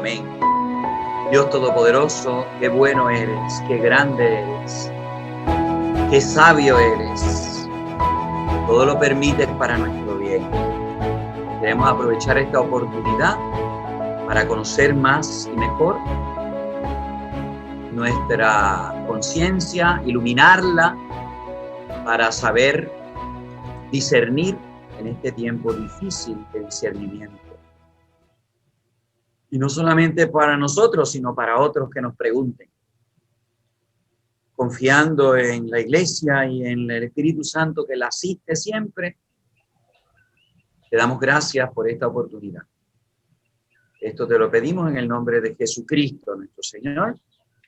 Amén. Dios Todopoderoso, qué bueno eres, qué grande eres, qué sabio eres. Todo lo permites para nuestro bien. Queremos aprovechar esta oportunidad para conocer más y mejor nuestra conciencia, iluminarla para saber discernir en este tiempo difícil de discernimiento. Y no solamente para nosotros, sino para otros que nos pregunten. Confiando en la Iglesia y en el Espíritu Santo que la asiste siempre, te damos gracias por esta oportunidad. Esto te lo pedimos en el nombre de Jesucristo, nuestro Señor.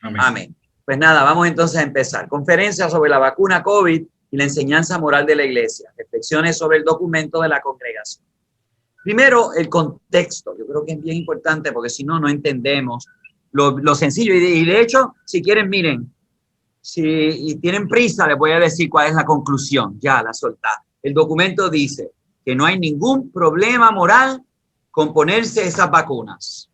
Amén. Amén. Pues nada, vamos entonces a empezar. Conferencia sobre la vacuna COVID y la enseñanza moral de la Iglesia. Reflexiones sobre el documento de la congregación. Primero, el contexto. Yo creo que es bien importante porque si no, no entendemos lo sencillo. Y de hecho, si quieren, miren, si tienen prisa, les voy a decir cuál es la conclusión. Ya, la soltá. El documento dice que no hay ningún problema moral con ponerse esas vacunas.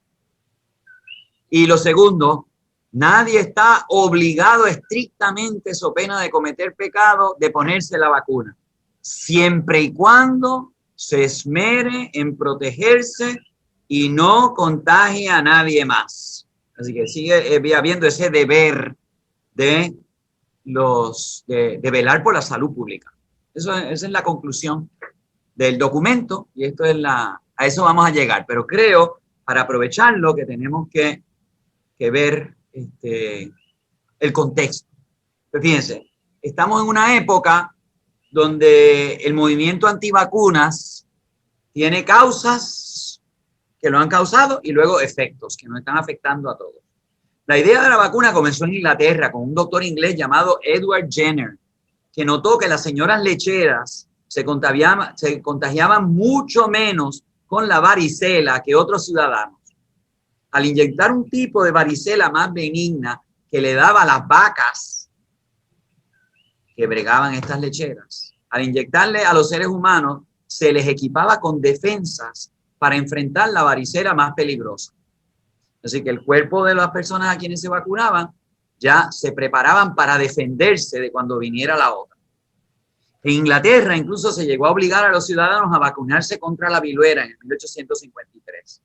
Y lo segundo, nadie está obligado estrictamente, so pena de cometer pecado, de ponerse la vacuna. Siempre y cuando se esmere en protegerse y no contagie a nadie más. Así que sigue habiendo ese deber de velar por la salud pública. Esa es la conclusión del documento y esto es a eso vamos a llegar. Pero creo, para aprovecharlo, que tenemos que ver el contexto. Pues fíjense, estamos en una época donde el movimiento antivacunas tiene causas que lo han causado y luego efectos que nos están afectando a todos. La idea de la vacuna comenzó en Inglaterra con un doctor inglés llamado Edward Jenner, que notó que las señoras lecheras se contagiaban mucho menos con la varicela que otros ciudadanos. Al inyectar un tipo de varicela más benigna que le daba a las vacas que bregaban estas lecheras, al inyectarle a los seres humanos, se les equipaba con defensas para enfrentar la varicela más peligrosa. Así que el cuerpo de las personas a quienes se vacunaban ya se preparaban para defenderse de cuando viniera la otra. En Inglaterra incluso se llegó a obligar a los ciudadanos a vacunarse contra la viruela en 1853.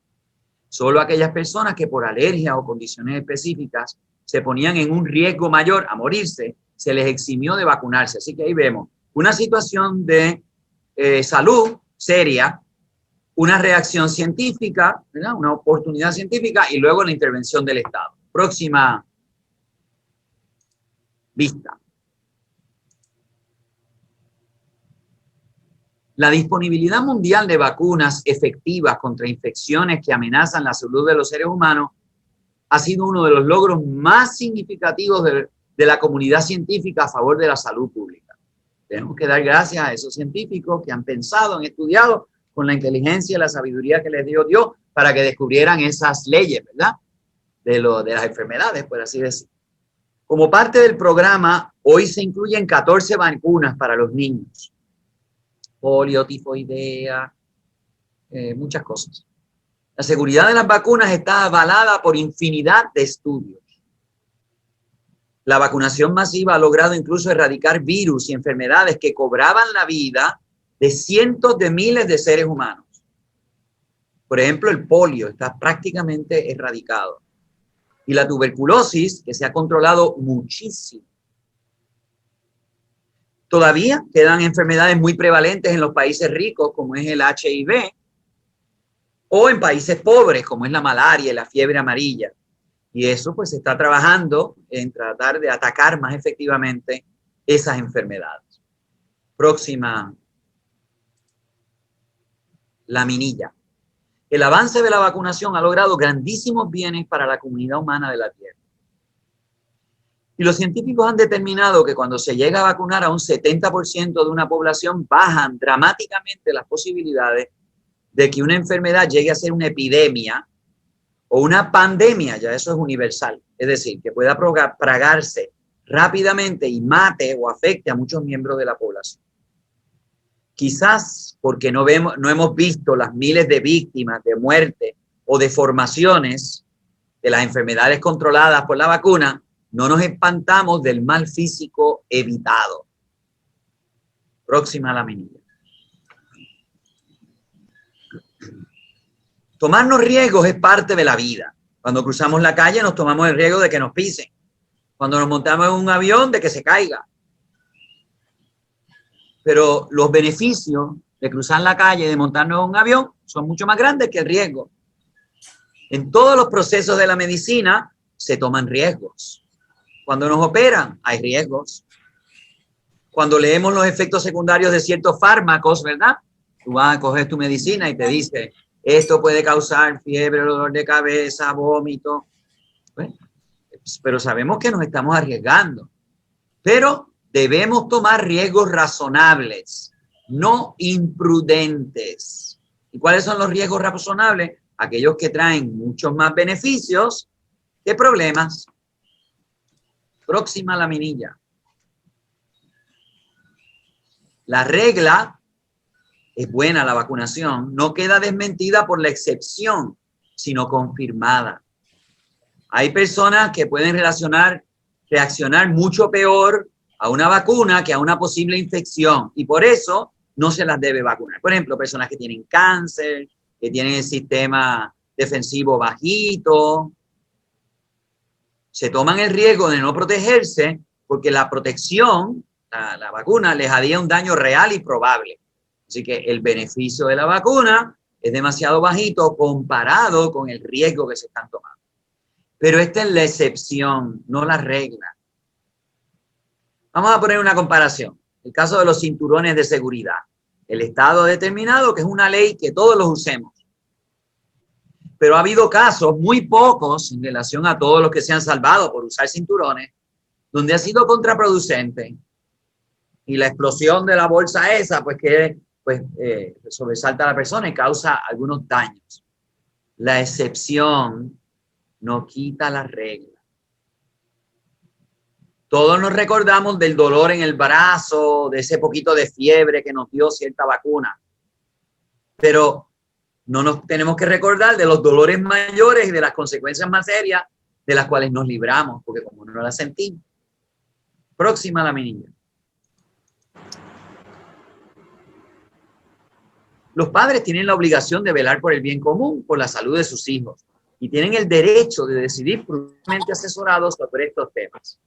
Solo aquellas personas que por alergia o condiciones específicas se ponían en un riesgo mayor a morirse, se les eximió de vacunarse. Así que ahí vemos una situación de salud seria, una reacción científica, ¿verdad? Una oportunidad científica y luego la intervención del Estado. Próxima vista. La disponibilidad mundial de vacunas efectivas contra infecciones que amenazan la salud de los seres humanos ha sido uno de los logros más significativos de la comunidad científica a favor de la salud pública. Tenemos que dar gracias a esos científicos que han pensado, han estudiado con la inteligencia y la sabiduría que les dio Dios para que descubrieran esas leyes, ¿verdad? De las enfermedades, por así decir. Como parte del programa, hoy se incluyen 14 vacunas para los niños. Polio, tifoidea, muchas cosas. La seguridad de las vacunas está avalada por infinidad de estudios. La vacunación masiva ha logrado incluso erradicar virus y enfermedades que cobraban la vida de cientos de miles de seres humanos. Por ejemplo, el polio está prácticamente erradicado. Y la tuberculosis, que se ha controlado muchísimo. Todavía quedan enfermedades muy prevalentes en los países ricos, como es el HIV, o en países pobres, como es la malaria y la fiebre amarilla. Y eso pues se está trabajando en tratar de atacar más efectivamente esas enfermedades. Próxima laminilla. El avance de la vacunación ha logrado grandísimos bienes para la comunidad humana de la Tierra. Y los científicos han determinado que cuando se llega a vacunar a un 70% de una población, bajan dramáticamente las posibilidades de que una enfermedad llegue a ser una epidemia o una pandemia, ya eso es universal. Es decir, que pueda propagarse rápidamente y mate o afecte a muchos miembros de la población. Quizás porque no hemos visto las miles de víctimas de muerte o deformaciones de las enfermedades controladas por la vacuna, no nos espantamos del mal físico evitado. Próxima lámina. Tomarnos riesgos es parte de la vida. Cuando cruzamos la calle nos tomamos el riesgo de que nos pisen. Cuando nos montamos en un avión, de que se caiga. Pero los beneficios de cruzar la calle, de montarnos en un avión, son mucho más grandes que el riesgo. En todos los procesos de la medicina se toman riesgos. Cuando nos operan, hay riesgos. Cuando leemos los efectos secundarios de ciertos fármacos, ¿verdad? Tú vas a coger tu medicina y te dice, esto puede causar fiebre, dolor de cabeza, vómito. Bueno, pero sabemos que nos estamos arriesgando. Pero debemos tomar riesgos razonables, no imprudentes. ¿Y cuáles son los riesgos razonables? Aquellos que traen muchos más beneficios que problemas. Próxima laminilla. La regla es buena, la vacunación, no queda desmentida por la excepción, sino confirmada. Hay personas que pueden reaccionar mucho peor a una vacuna que a una posible infección y por eso no se las debe vacunar. Por ejemplo, personas que tienen cáncer, que tienen el sistema defensivo bajito, se toman el riesgo de no protegerse porque la protección, la vacuna, les haría un daño real y probable. Así que el beneficio de la vacuna es demasiado bajito comparado con el riesgo que se están tomando. Pero esta es la excepción, no la regla. Vamos a poner una comparación. El caso de los cinturones de seguridad. El Estado ha determinado que es una ley que todos los usemos. Pero ha habido casos, muy pocos, en relación a todos los que se han salvado por usar cinturones, donde ha sido contraproducente. Y la explosión de la bolsa esa, pues sobresalta a la persona y causa algunos daños. La excepción no quita la regla. Todos nos recordamos del dolor en el brazo, de ese poquito de fiebre que nos dio cierta vacuna. Pero no nos tenemos que recordar de los dolores mayores y de las consecuencias más serias de las cuales nos libramos, porque como no las sentimos. Próxima laminilla. Los padres tienen la obligación de velar por el bien común, por la salud de sus hijos, y tienen el derecho de decidir prudentemente asesorados sobre estos temas.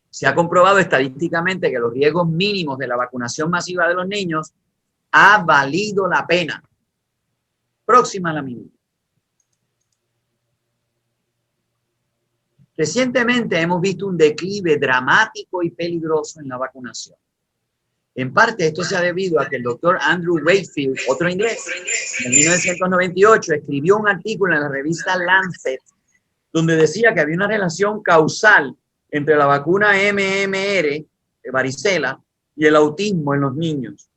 Se ha comprobado estadísticamente que los riesgos mínimos de la vacunación masiva de los niños ha valido la pena. Próxima lámina. Recientemente hemos visto un declive dramático y peligroso en la vacunación. En parte esto se ha debido a que el doctor Andrew Wakefield, otro inglés, en 1998 escribió un artículo en la revista Lancet donde decía que había una relación causal entre la vacuna MMR de varicela y el autismo en los niños.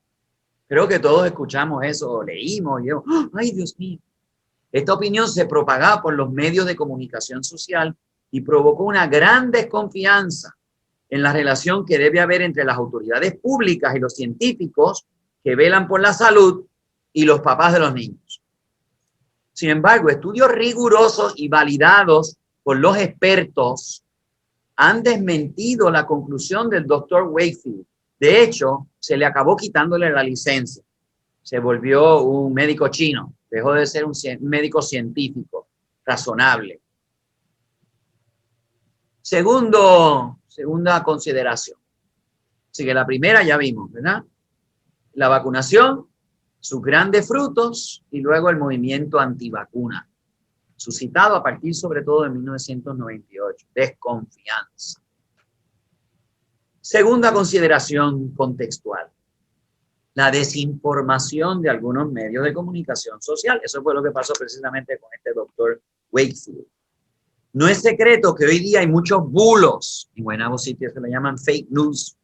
Creo que todos escuchamos eso, o leímos y yo, ¡ay, Dios mío! Esta opinión se propagaba por los medios de comunicación social y provocó una gran desconfianza en la relación que debe haber entre las autoridades públicas y los científicos que velan por la salud y los papás de los niños. Sin embargo, estudios rigurosos y validados por los expertos han desmentido la conclusión del doctor Wakefield. De hecho, se le acabó quitándole la licencia. Se volvió un médico chino. Dejó de ser un médico científico, razonable. Segunda consideración. Así que la primera ya vimos, ¿verdad? La vacunación, sus grandes frutos y luego el movimiento antivacuna, suscitado a partir sobre todo de 1998. Desconfianza. Segunda consideración contextual. La desinformación de algunos medios de comunicación social. Eso fue lo que pasó precisamente con este doctor Wakefield. No es secreto que hoy día hay muchos bulos, en buenos sitios se le llaman fake news,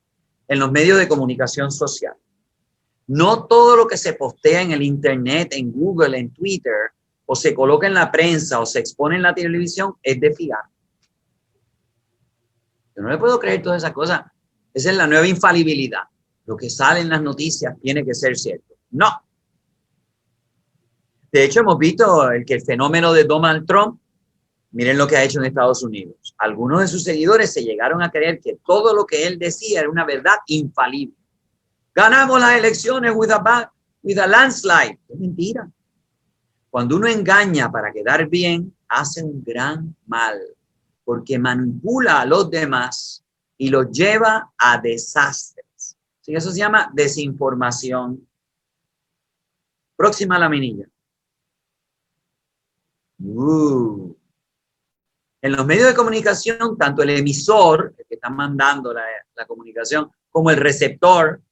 en los medios de comunicación social. No todo lo que se postea en el internet, en Google, en Twitter, o se coloca en la prensa o se expone en la televisión es de fiar. Yo no le puedo creer todas esas cosas. Esa es la nueva infalibilidad. Lo que sale en las noticias tiene que ser cierto. No. De hecho, hemos visto que el fenómeno de Donald Trump Miren lo que ha hecho en Estados Unidos. Algunos de sus seguidores se llegaron a creer que todo lo que él decía era una verdad infalible. Ganamos las elecciones with a landslide. Es mentira. Cuando uno engaña para quedar bien, hace un gran mal, porque manipula a los demás y los lleva a desastres. ¿Sí? Eso se llama desinformación. Próxima laminilla. En los medios de comunicación, tanto el emisor, el que está mandando la comunicación, como el receptor,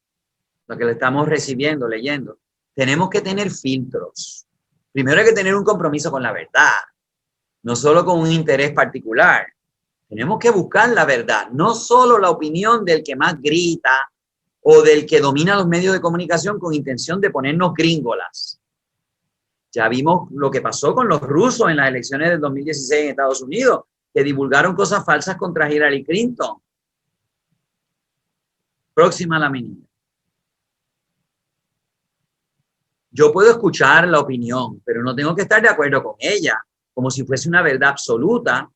lo que le estamos recibiendo, leyendo, tenemos que tener filtros. Primero hay que tener un compromiso con la verdad, no solo con un interés particular. Tenemos que buscar la verdad, no solo la opinión del que más grita o del que domina los medios de comunicación con intención de ponernos gringolas. Ya vimos lo que pasó con los rusos en las elecciones del 2016 en Estados Unidos, que divulgaron cosas falsas contra Hillary Clinton. Próxima lámina. Yo puedo escuchar la opinión, pero no tengo que estar de acuerdo con ella, como si fuese una verdad absoluta.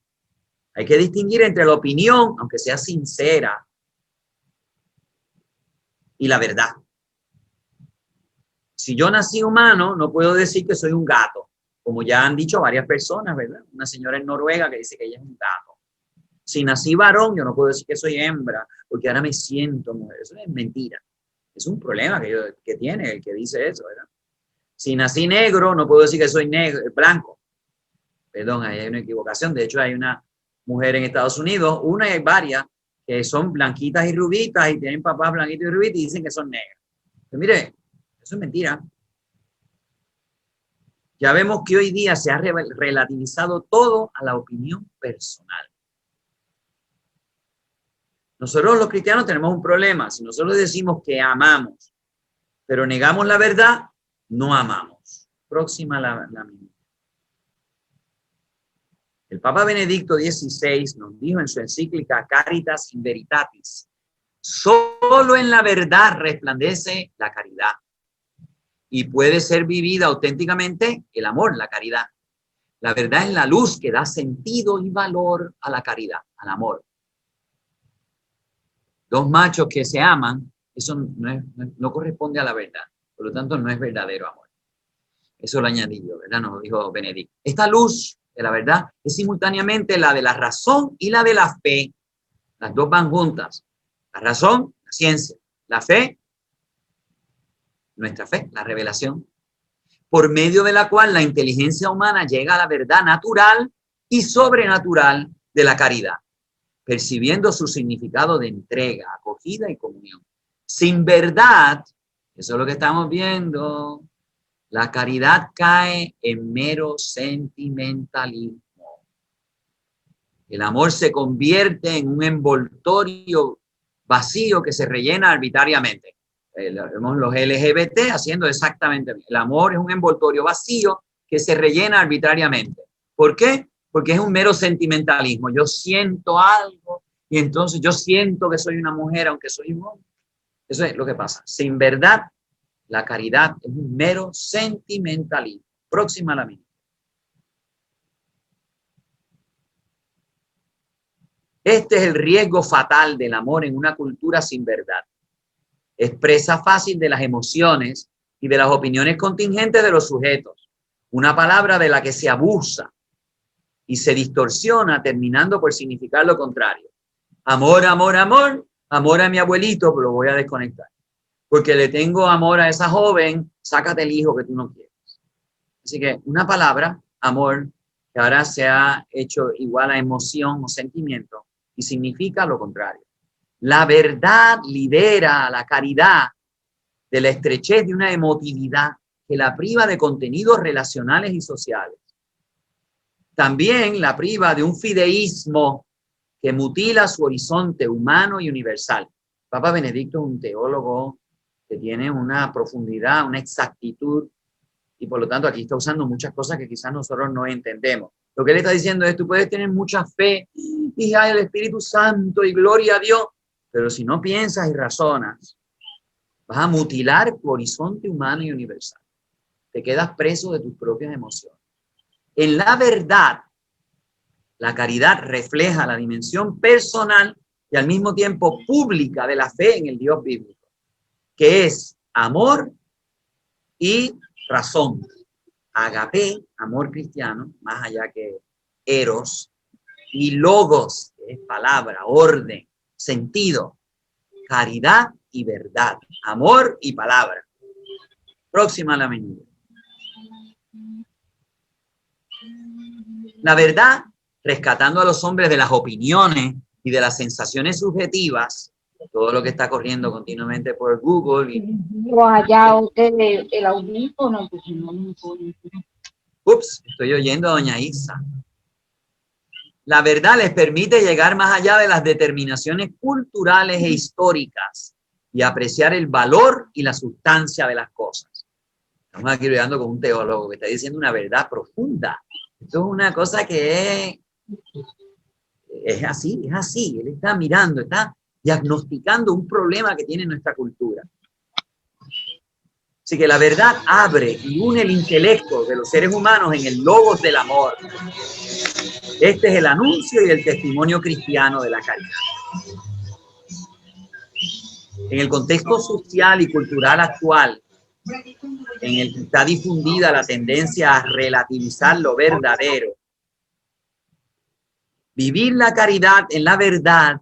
Hay que distinguir entre la opinión, aunque sea sincera, y la verdad. Si yo nací humano, no puedo decir que soy un gato, como ya han dicho varias personas, ¿verdad? Una señora en Noruega que dice que ella es un gato. Si nací varón, yo no puedo decir que soy hembra, porque ahora me siento mujer. Eso es mentira. Es un problema que tiene el que dice eso, ¿verdad? Si nací negro, no puedo decir que soy negro, blanco. Perdón, ahí hay una equivocación. De hecho, hay una mujer en Estados Unidos, una y hay varias, que son blanquitas y rubitas y tienen papás blanquitos y rubitos y dicen que son negros. Pero mire, eso es mentira. Ya vemos que hoy día se ha relativizado todo a la opinión personal. Nosotros los cristianos tenemos un problema. Si nosotros decimos que amamos, pero negamos la verdad, no amamos. Próxima la minuta. El Papa Benedicto XVI nos dijo en su encíclica Caritas in Veritatis, solo en la verdad resplandece la caridad y puede ser vivida auténticamente el amor, la caridad. La verdad es la luz que da sentido y valor a la caridad, al amor. Dos machos que se aman, eso no corresponde a la verdad. Por lo tanto, no es verdadero amor. Eso lo añadí yo, ¿verdad? Nos lo dijo Benedicto. Esta luz de la verdad es simultáneamente la de la razón y la de la fe. Las dos van juntas. La razón, la ciencia. La fe, nuestra fe, la revelación. Por medio de la cual la inteligencia humana llega a la verdad natural y sobrenatural de la caridad, percibiendo su significado de entrega, acogida y comunión. Sin verdad, eso es lo que estamos viendo, la caridad cae en mero sentimentalismo. El amor se convierte en un envoltorio vacío que se rellena arbitrariamente. Vemos los LGBT haciendo exactamente. El amor es un envoltorio vacío que se rellena arbitrariamente. ¿Por qué? Porque es un mero sentimentalismo. Yo siento algo y entonces yo siento que soy una mujer aunque soy un hombre. Eso es lo que pasa. Sin verdad, la caridad es un mero sentimentalismo. Próxima a la misma. Este es el riesgo fatal del amor en una cultura sin verdad. Expresa fácil de las emociones y de las opiniones contingentes de los sujetos. Una palabra de la que se abusa y se distorsiona terminando por significar lo contrario. Amor, amor, amor, amor a mi abuelito, pero lo voy a desconectar. Porque le tengo amor a esa joven, sácate el hijo que tú no quieres. Así que una palabra, amor, que ahora se ha hecho igual a emoción o sentimiento y significa lo contrario. La verdad libera a la caridad de la estrechez de una emotividad que la priva de contenidos relacionales y sociales. También la priva de un fideísmo que mutila su horizonte humano y universal. Papa Benedicto es un teólogo que tiene una profundidad, una exactitud, y por lo tanto aquí está usando muchas cosas que quizás nosotros no entendemos. Lo que él está diciendo es, tú puedes tener mucha fe, y hay el Espíritu Santo, y gloria a Dios, pero si no piensas y razonas, vas a mutilar tu horizonte humano y universal. Te quedas preso de tus propias emociones. En la verdad, La caridad refleja la dimensión personal y al mismo tiempo pública de la fe en el Dios bíblico, que es amor y razón. Agape, amor cristiano, más allá que eros, y logos, que es palabra, orden, sentido, caridad y verdad, amor y palabra. Próxima a la menina. La verdad, rescatando a los hombres de las opiniones y de las sensaciones subjetivas, todo lo que está corriendo continuamente por Google. Allá usted el audífono, pues no me puede. Ups, estoy oyendo a doña Isa. La verdad les permite llegar más allá de las determinaciones culturales e históricas y apreciar el valor y la sustancia de las cosas. Estamos aquí hablando con un teólogo que está diciendo una verdad profunda. Esto es una cosa que es así, es así. Él está mirando, está diagnosticando un problema que tiene nuestra cultura. Así que la verdad abre y une el intelecto de los seres humanos en el logos del amor. Este es el anuncio y el testimonio cristiano de la caridad. En el contexto social y cultural actual, en el que está difundida la tendencia a relativizar lo verdadero, vivir la caridad en la verdad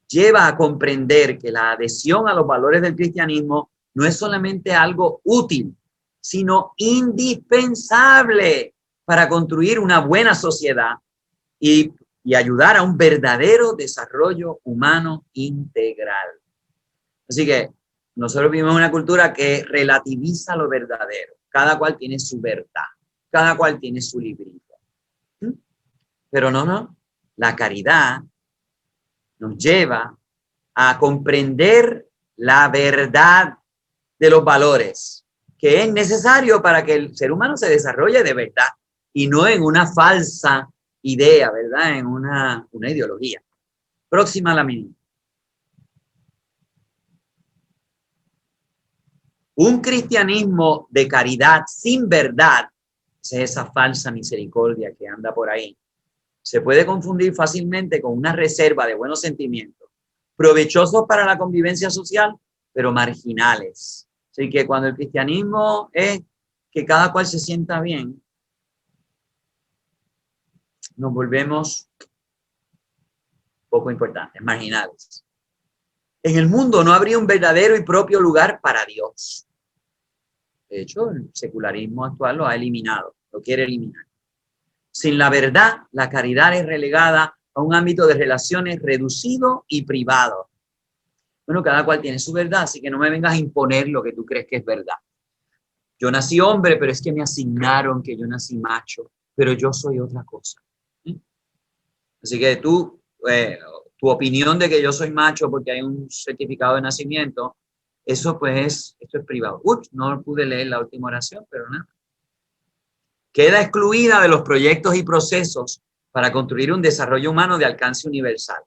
lleva a comprender que la adhesión a los valores del cristianismo no es solamente algo útil, sino indispensable para construir una buena sociedad y ayudar a un verdadero desarrollo humano integral. Así que nosotros vivimos en una cultura que relativiza lo verdadero. Cada cual tiene su verdad, cada cual tiene su librito. Pero no. La caridad nos lleva a comprender la verdad de los valores, que es necesario para que el ser humano se desarrolle de verdad y no en una falsa idea, ¿verdad? En una ideología. Próxima a la mínima. Un cristianismo de caridad sin verdad, es esa falsa misericordia que anda por ahí, se puede confundir fácilmente con una reserva de buenos sentimientos, provechosos para la convivencia social, pero marginales. Así que cuando el cristianismo es que cada cual se sienta bien, nos volvemos poco importantes, marginales. En el mundo no habría un verdadero y propio lugar para Dios. De hecho, el secularismo actual lo ha eliminado, lo quiere eliminar. Sin la verdad, la caridad es relegada a un ámbito de relaciones reducido y privado. Bueno, cada cual tiene su verdad, así que no me vengas a imponer lo que tú crees que es verdad. Yo nací hombre, pero es que me asignaron que yo nací macho, pero yo soy otra cosa. Así que tú, tu opinión de que yo soy macho porque hay un certificado de nacimiento, eso pues esto es privado. Ups, no pude leer la última oración, pero nada. Queda excluida de los proyectos y procesos para construir un desarrollo humano de alcance universal.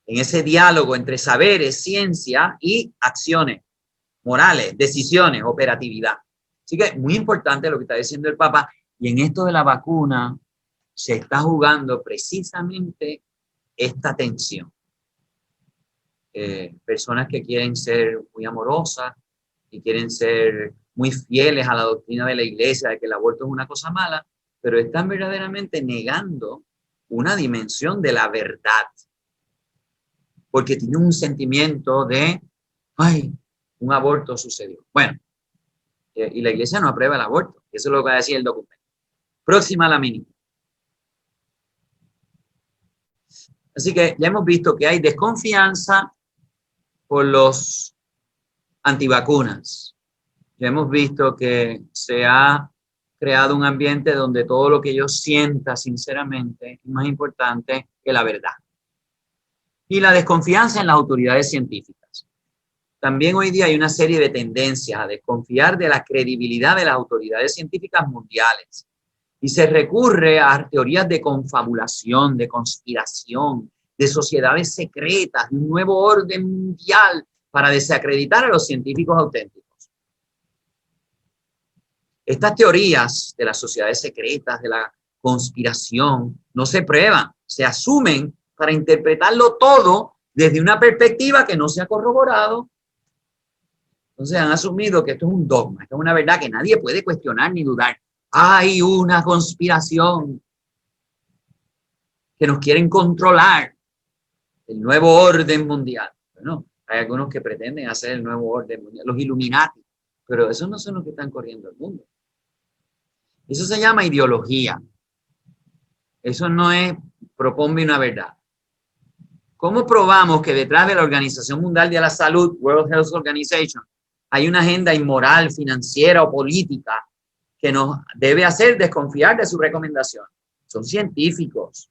En ese diálogo entre saberes, ciencia y acciones, morales, decisiones, operatividad. Así que muy importante lo que está diciendo el Papa. Y en esto de la vacuna se está jugando precisamente esta tensión. Personas que quieren ser muy amorosas y quieren ser muy fieles a la doctrina de la iglesia de que el aborto es una cosa mala, pero están verdaderamente negando una dimensión de la verdad. Porque tienen un sentimiento de, ay, un aborto sucedió. Bueno, y la iglesia no aprueba el aborto. Eso es lo que va a decir el documento. Próxima a la mínima. Así que ya hemos visto que hay desconfianza por los antivacunas. Ya hemos visto que se ha creado un ambiente donde todo lo que yo sienta sinceramente es más importante que la verdad. Y la desconfianza en las autoridades científicas. También hoy día hay una serie de tendencias a desconfiar de la credibilidad de las autoridades científicas mundiales. Y se recurre a teorías de confabulación, de conspiración, de sociedades secretas, de un nuevo orden mundial para desacreditar a los científicos auténticos. Estas teorías de las sociedades secretas, de la conspiración no se prueban, se asumen para interpretarlo todo desde una perspectiva que no se ha corroborado. Entonces han asumido que esto es un dogma, esto es una verdad que nadie puede cuestionar ni dudar. Hay una conspiración que nos quieren controlar, el nuevo orden mundial. Bueno, hay algunos que pretenden hacer el nuevo orden mundial, los Illuminati, pero esos no son los que están corriendo el mundo. Eso se llama ideología. Eso no es proponme una verdad. ¿Cómo probamos que detrás de la Organización Mundial de la Salud, World Health Organization, hay una agenda inmoral, financiera o política que nos debe hacer desconfiar de su recomendación? Son científicos.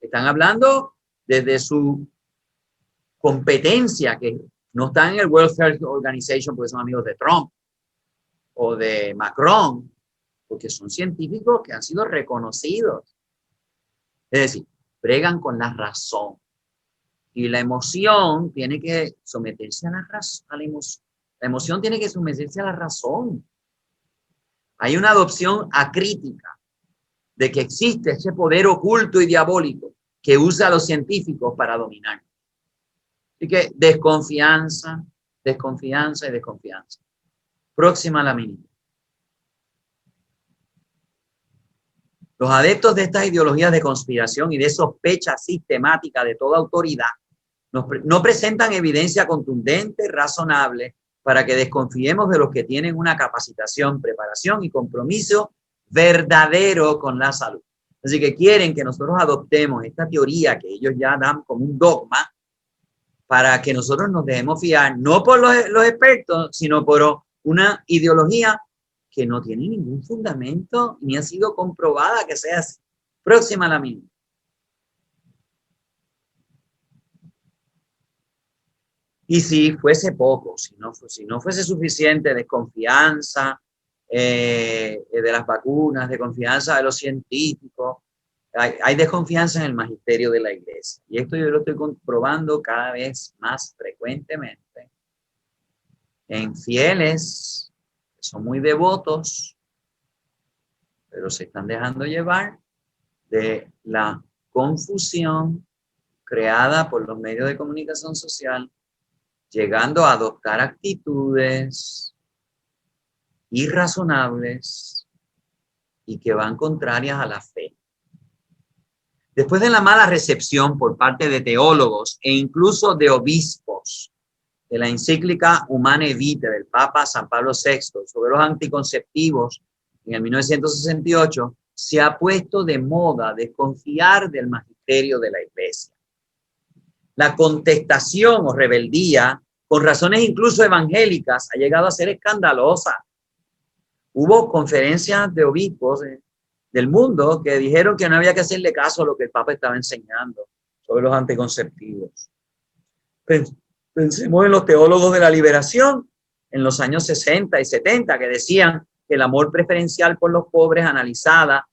Están hablando desde su competencia, que no están en el World Health Organization porque son amigos de Trump o de Macron, porque son científicos que han sido reconocidos. Es decir, bregan con la razón. Y la emoción tiene que someterse a la razón. La emoción tiene que someterse a la razón. Hay una adopción acrítica de que existe ese poder oculto y diabólico que usa a los científicos para dominar. Así que desconfianza, desconfianza y desconfianza. Próxima lámina. Los adeptos de estas ideologías de conspiración y de sospecha sistemática de toda autoridad no presentan evidencia contundente, razonable, para que desconfiemos de los que tienen una capacitación, preparación y compromiso verdadero con la salud. Así que quieren que nosotros adoptemos esta teoría que ellos ya dan como un dogma para que nosotros nos dejemos fiar, no por los expertos, sino por una ideología que no tiene ningún fundamento ni ha sido comprobada que sea así. Próxima lámina. Y si fuese poco, si no fuese suficiente desconfianza de las vacunas, desconfianza de los científicos, hay desconfianza en el magisterio de la iglesia. Y esto yo lo estoy comprobando cada vez más frecuentemente en fieles que son muy devotos, pero se están dejando llevar de la confusión creada por los medios de comunicación social, llegando a adoptar actitudes irrazonables y que van contrarias a la fe. Después de la mala recepción por parte de teólogos e incluso de obispos de la encíclica Humanae Vitae del Papa San Pablo VI sobre los anticonceptivos en el 1968, se ha puesto de moda desconfiar del magisterio de la Iglesia. La contestación o rebeldía, con razones incluso evangélicas, ha llegado a ser escandalosa. Hubo conferencias de obispos del mundo que dijeron que no había que hacerle caso a lo que el Papa estaba enseñando sobre los anticonceptivos. Pensemos en los teólogos de la liberación en los años 60 y 70 que decían que el amor preferencial por los pobres analizado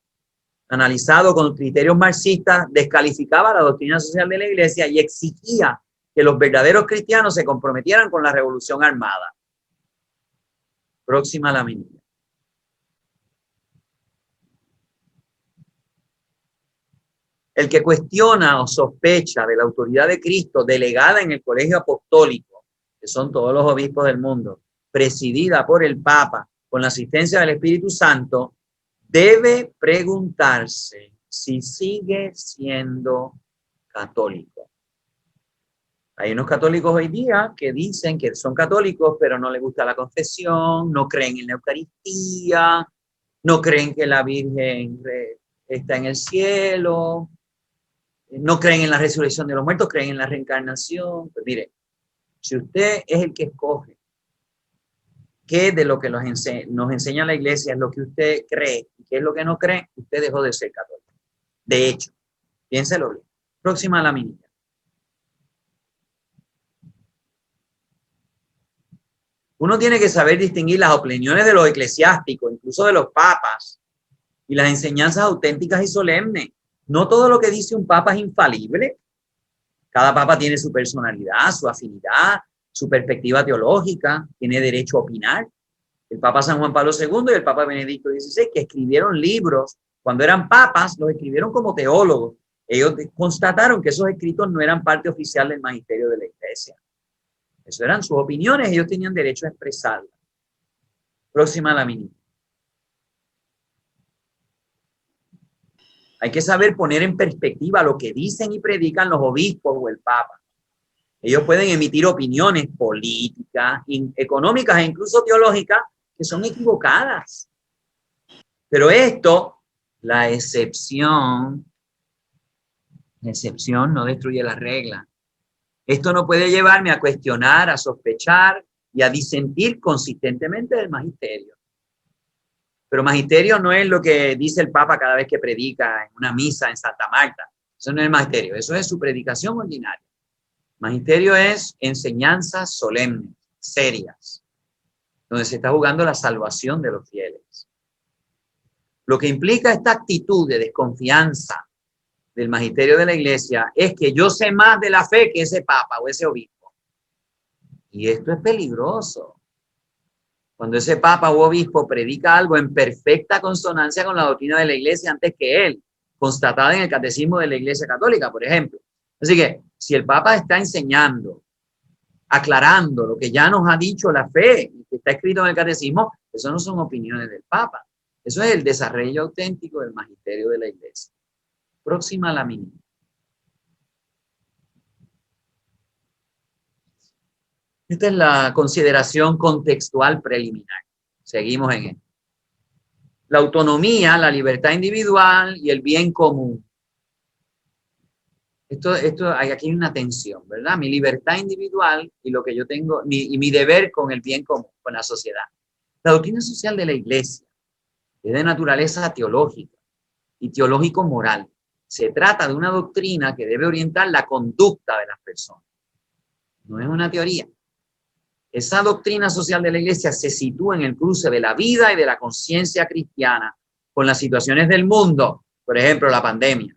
con criterios marxistas descalificaba la doctrina social de la Iglesia y exigía que los verdaderos cristianos se comprometieran con la revolución armada. Próxima lámina. El que cuestiona o sospecha de la autoridad de Cristo delegada en el colegio apostólico, que son todos los obispos del mundo, presidida por el Papa, con la asistencia del Espíritu Santo, debe preguntarse si sigue siendo católico. Hay unos católicos hoy día que dicen que son católicos, pero no les gusta la confesión, no creen en la Eucaristía, no creen que la Virgen está en el cielo, no creen en la resurrección de los muertos, creen en la reencarnación. Pues mire, si usted es el que escoge qué de lo que nos enseña la Iglesia es lo que usted cree y qué es lo que no cree, usted dejó de ser católico. De hecho, piénselo bien. Próxima lámina. Uno tiene que saber distinguir las opiniones de los eclesiásticos, incluso de los papas, y las enseñanzas auténticas y solemnes. No todo lo que dice un papa es infalible. Cada papa tiene su personalidad, su afinidad, su perspectiva teológica, tiene derecho a opinar. El Papa San Juan Pablo II y el Papa Benedicto XVI, que escribieron libros Cuando eran papas, los escribieron como teólogos. Ellos constataron que esos escritos no eran parte oficial del magisterio de la iglesia. Eso eran sus opiniones, ellos tenían derecho a expresarlas. Próxima lámina. Hay que saber poner en perspectiva lo que dicen y predican los obispos o el papa. Ellos pueden emitir opiniones políticas, económicas e incluso teológicas que son equivocadas. Pero esto, la excepción no destruye la regla. Esto no puede llevarme a cuestionar, a sospechar y a disentir consistentemente del magisterio. Pero magisterio no es lo que dice el Papa cada vez que predica en una misa en Santa Marta. Eso no es el magisterio, eso es su predicación ordinaria. Magisterio es enseñanzas solemnes, serias, donde se está jugando la salvación de los fieles. Lo que implica esta actitud de desconfianza del magisterio de la iglesia es que yo sé más de la fe que ese papa o ese obispo. Y esto es peligroso. Cuando ese papa u obispo predica algo en perfecta consonancia con la doctrina de la iglesia antes que él, constatada en el catecismo de la iglesia católica, por ejemplo. Así que, si el papa está enseñando, aclarando lo que ya nos ha dicho la fe y que está escrito en el catecismo, eso no son opiniones del papa. Eso es el desarrollo auténtico del magisterio de la iglesia. Próxima lámina. Esta es la consideración contextual preliminar. Seguimos en esto. La autonomía, la libertad individual y el bien común. Aquí hay una tensión, ¿verdad? Mi libertad individual y lo que yo tengo, y mi deber con el bien común, con la sociedad. La doctrina social de la iglesia es de naturaleza teológica y teológico-moral. Se trata de una doctrina que debe orientar la conducta de las personas. No es una teoría. Esa doctrina social de la iglesia se sitúa en el cruce de la vida y de la conciencia cristiana con las situaciones del mundo, por ejemplo, la pandemia.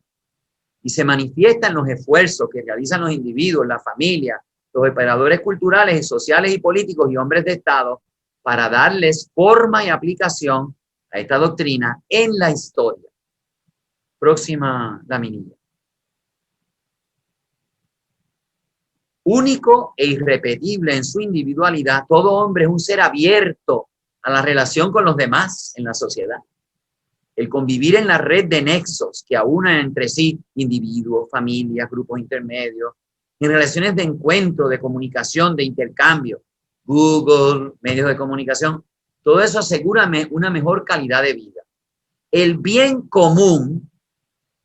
Y se manifiesta en los esfuerzos que realizan los individuos, la familia, los operadores culturales y sociales y políticos y hombres de Estado para darles forma y aplicación a esta doctrina en la historia. Próxima laminilla. Único e irrepetible en su individualidad, todo hombre es un ser abierto a la relación con los demás en la sociedad. El convivir en la red de nexos que aunan entre sí individuos, familias, grupos intermedios, en relaciones de encuentro, de comunicación, de intercambio, Google, medios de comunicación, todo eso asegura una mejor calidad de vida. El bien común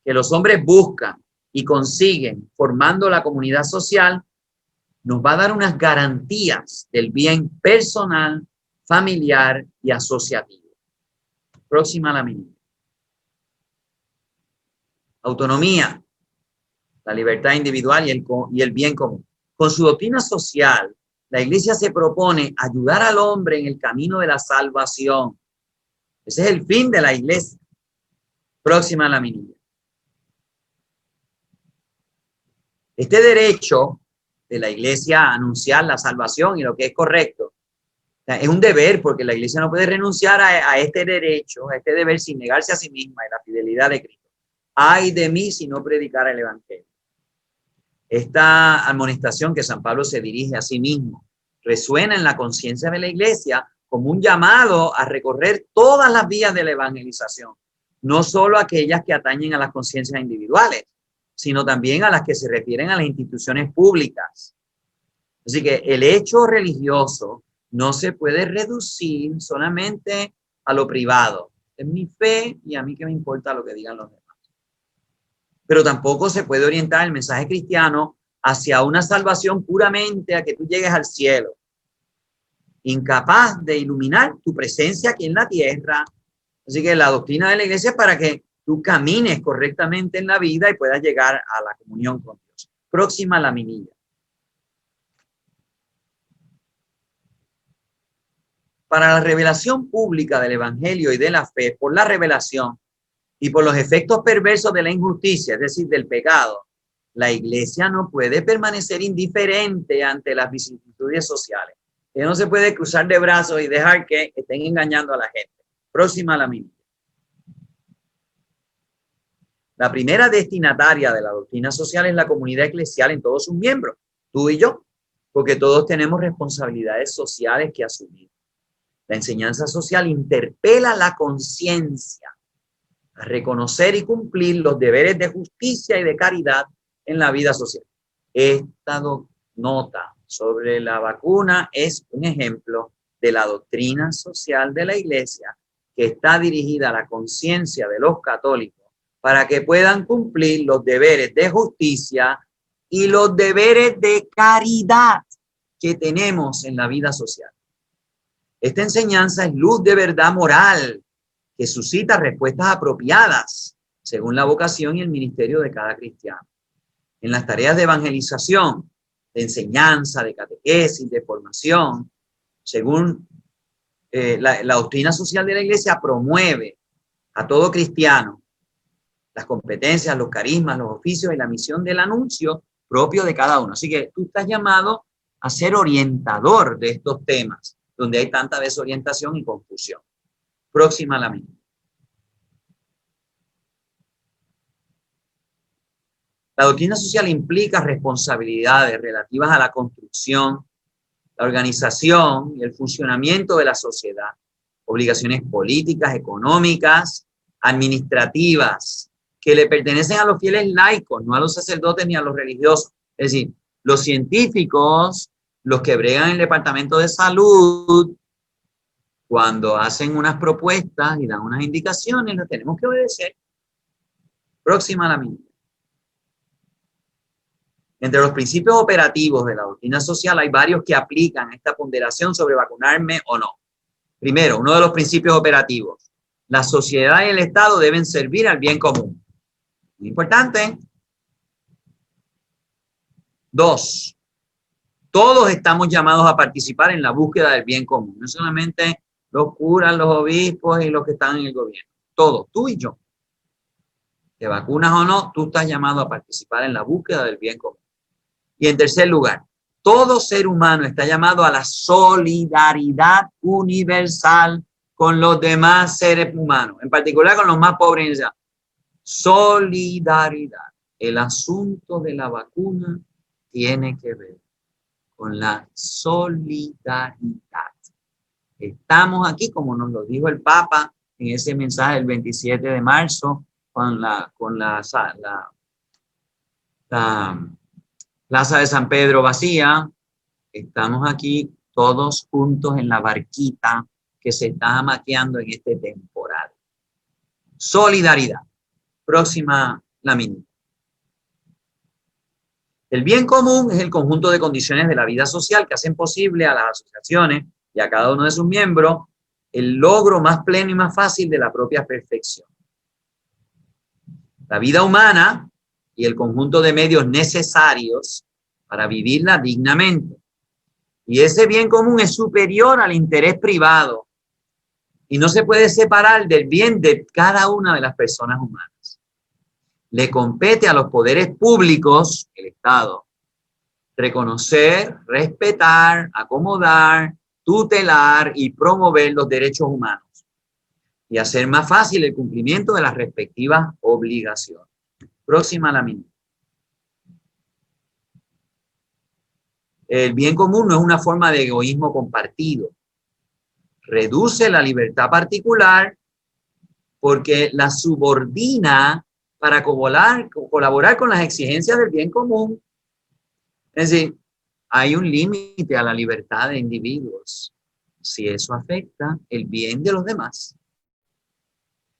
que los hombres buscan y consiguen formando la comunidad social nos va a dar unas garantías del bien personal, familiar y asociativo. Próxima lámina. Autonomía, la libertad individual y el bien común. Con su doctrina social, la iglesia se propone ayudar al hombre en el camino de la salvación. Ese es el fin de la iglesia. Próxima lámina. Este derecho de la iglesia a anunciar la salvación y lo que es correcto es un deber, porque la iglesia no puede renunciar a este derecho, a este deber sin negarse a sí misma y la fidelidad de Cristo. Ay de mí si no predicara el evangelio. Esta amonestación que San Pablo se dirige a sí mismo resuena en la conciencia de la iglesia como un llamado a recorrer todas las vías de la evangelización, no solo aquellas que atañen a las conciencias individuales, sino también a las que se refieren a las instituciones públicas. Así que el hecho religioso no se puede reducir solamente a lo privado. Es mi fe y a mí que me importa lo que digan los demás. Pero tampoco se puede orientar el mensaje cristiano hacia una salvación puramente a que tú llegues al cielo, incapaz de iluminar tu presencia aquí en la tierra. Así que la doctrina de la iglesia es para que tú camines correctamente en la vida y puedas llegar a la comunión con Dios. Próxima laminilla. Para la revelación pública del evangelio y de la fe, por la revelación y por los efectos perversos de la injusticia, es decir, del pecado, la iglesia no puede permanecer indiferente ante las vicisitudes sociales. Ella no se puede cruzar de brazos y dejar que estén engañando a la gente. Próxima lámina. La primera destinataria de la doctrina social es la comunidad eclesial en todos sus miembros, tú y yo, porque todos tenemos responsabilidades sociales que asumir. La enseñanza social interpela la conciencia a reconocer y cumplir los deberes de justicia y de caridad en la vida social. Esta nota sobre la vacuna es un ejemplo de la doctrina social de la Iglesia que está dirigida a la conciencia de los católicos para que puedan cumplir los deberes de justicia y los deberes de caridad que tenemos en la vida social. Esta enseñanza es luz de verdad moral que suscita respuestas apropiadas según la vocación y el ministerio de cada cristiano. En las tareas de evangelización, de enseñanza, de catequesis, de formación, según la doctrina social de la Iglesia, promueve a todo cristiano las competencias, los carismas, los oficios y la misión del anuncio propio de cada uno. Así que tú estás llamado a ser orientador de estos temas, donde hay tanta desorientación y confusión. Próxima a la misma. La doctrina social implica responsabilidades relativas a la construcción, la organización y el funcionamiento de la sociedad, obligaciones políticas, económicas, administrativas, que le pertenecen a los fieles laicos, no a los sacerdotes ni a los religiosos. Es decir, los científicos, los que bregan en el departamento de salud, cuando hacen unas propuestas y dan unas indicaciones, las tenemos que obedecer. Próxima a la misma. Entre los principios operativos de la doctrina social hay varios que aplican esta ponderación sobre vacunarme o no. Primero, uno de los principios operativos. La sociedad y el Estado deben servir al bien común. Muy importante. 2. Todos estamos llamados a participar en la búsqueda del bien común. No solamente los curas, los obispos y los que están en el gobierno. Todos, tú y yo. Te vacunas o no, tú estás llamado a participar en la búsqueda del bien común. Y en tercer lugar, todo ser humano está llamado a la solidaridad universal con los demás seres humanos, en particular con los más pobres. Solidaridad. El asunto de la vacuna tiene que ver con la solidaridad. Estamos aquí, como nos lo dijo el Papa en ese mensaje del 27 de marzo, con la Plaza de San Pedro vacía. Estamos aquí todos juntos en la barquita que se está maqueando en este temporal. Solidaridad. Próxima lámina. El bien común es el conjunto de condiciones de la vida social que hacen posible a las asociaciones y a cada uno de sus miembros el logro más pleno y más fácil de la propia perfección. La vida humana y el conjunto de medios necesarios para vivirla dignamente. Y ese bien común es superior al interés privado y no se puede separar del bien de cada una de las personas humanas. Le compete a los poderes públicos, el Estado, reconocer, respetar, acomodar, tutelar y promover los derechos humanos y hacer más fácil el cumplimiento de las respectivas obligaciones. Próxima a la misma. El bien común no es una forma de egoísmo compartido. Reduce la libertad particular porque la subordina para colaborar con las exigencias del bien común. Es decir, hay un límite a la libertad de individuos si eso afecta el bien de los demás.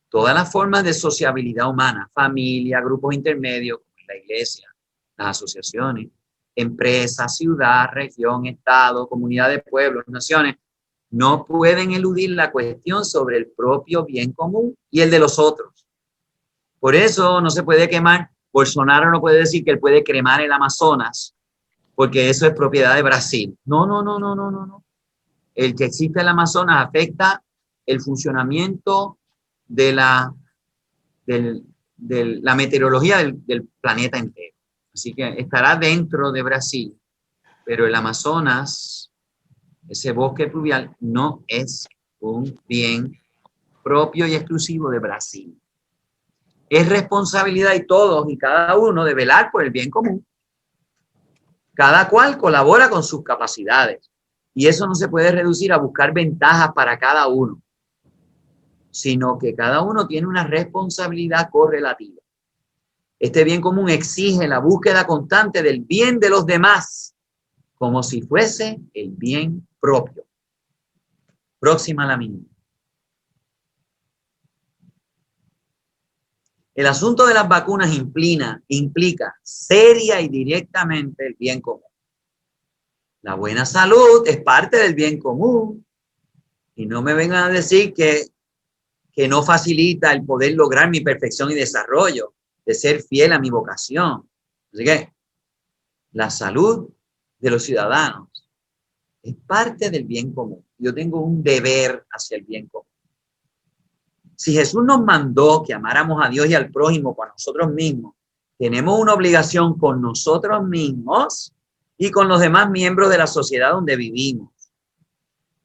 Todas las formas de sociabilidad humana, familia, grupos intermedios, como la iglesia, las asociaciones, empresas, ciudad, región, estado, comunidad de pueblos, naciones, no pueden eludir la cuestión sobre el propio bien común y el de los otros. Por eso no se puede quemar. Bolsonaro no puede decir que él puede cremar el Amazonas, porque eso es propiedad de Brasil. No. El que existe el Amazonas afecta el funcionamiento de la meteorología del planeta entero. Así que estará dentro de Brasil, pero el Amazonas, ese bosque pluvial, no es un bien propio y exclusivo de Brasil. es responsabilidad de todos y cada uno de velar por el bien común. Cada cual colabora con sus capacidades y eso no se puede reducir a buscar ventajas para cada uno, sino que cada uno tiene una responsabilidad correlativa. Este bien común exige la búsqueda constante del bien de los demás, como si fuese el bien propio. Próxima lámina. El asunto de las vacunas implica seria y directamente el bien común. La buena salud es parte del bien común y no me vengan a decir que no facilita el poder lograr mi perfección y desarrollo, de ser fiel a mi vocación. Así que la salud de los ciudadanos es parte del bien común. Yo tengo un deber hacia el bien común. Si Jesús nos mandó que amáramos a Dios y al prójimo con nosotros mismos, tenemos una obligación con nosotros mismos y con los demás miembros de la sociedad donde vivimos.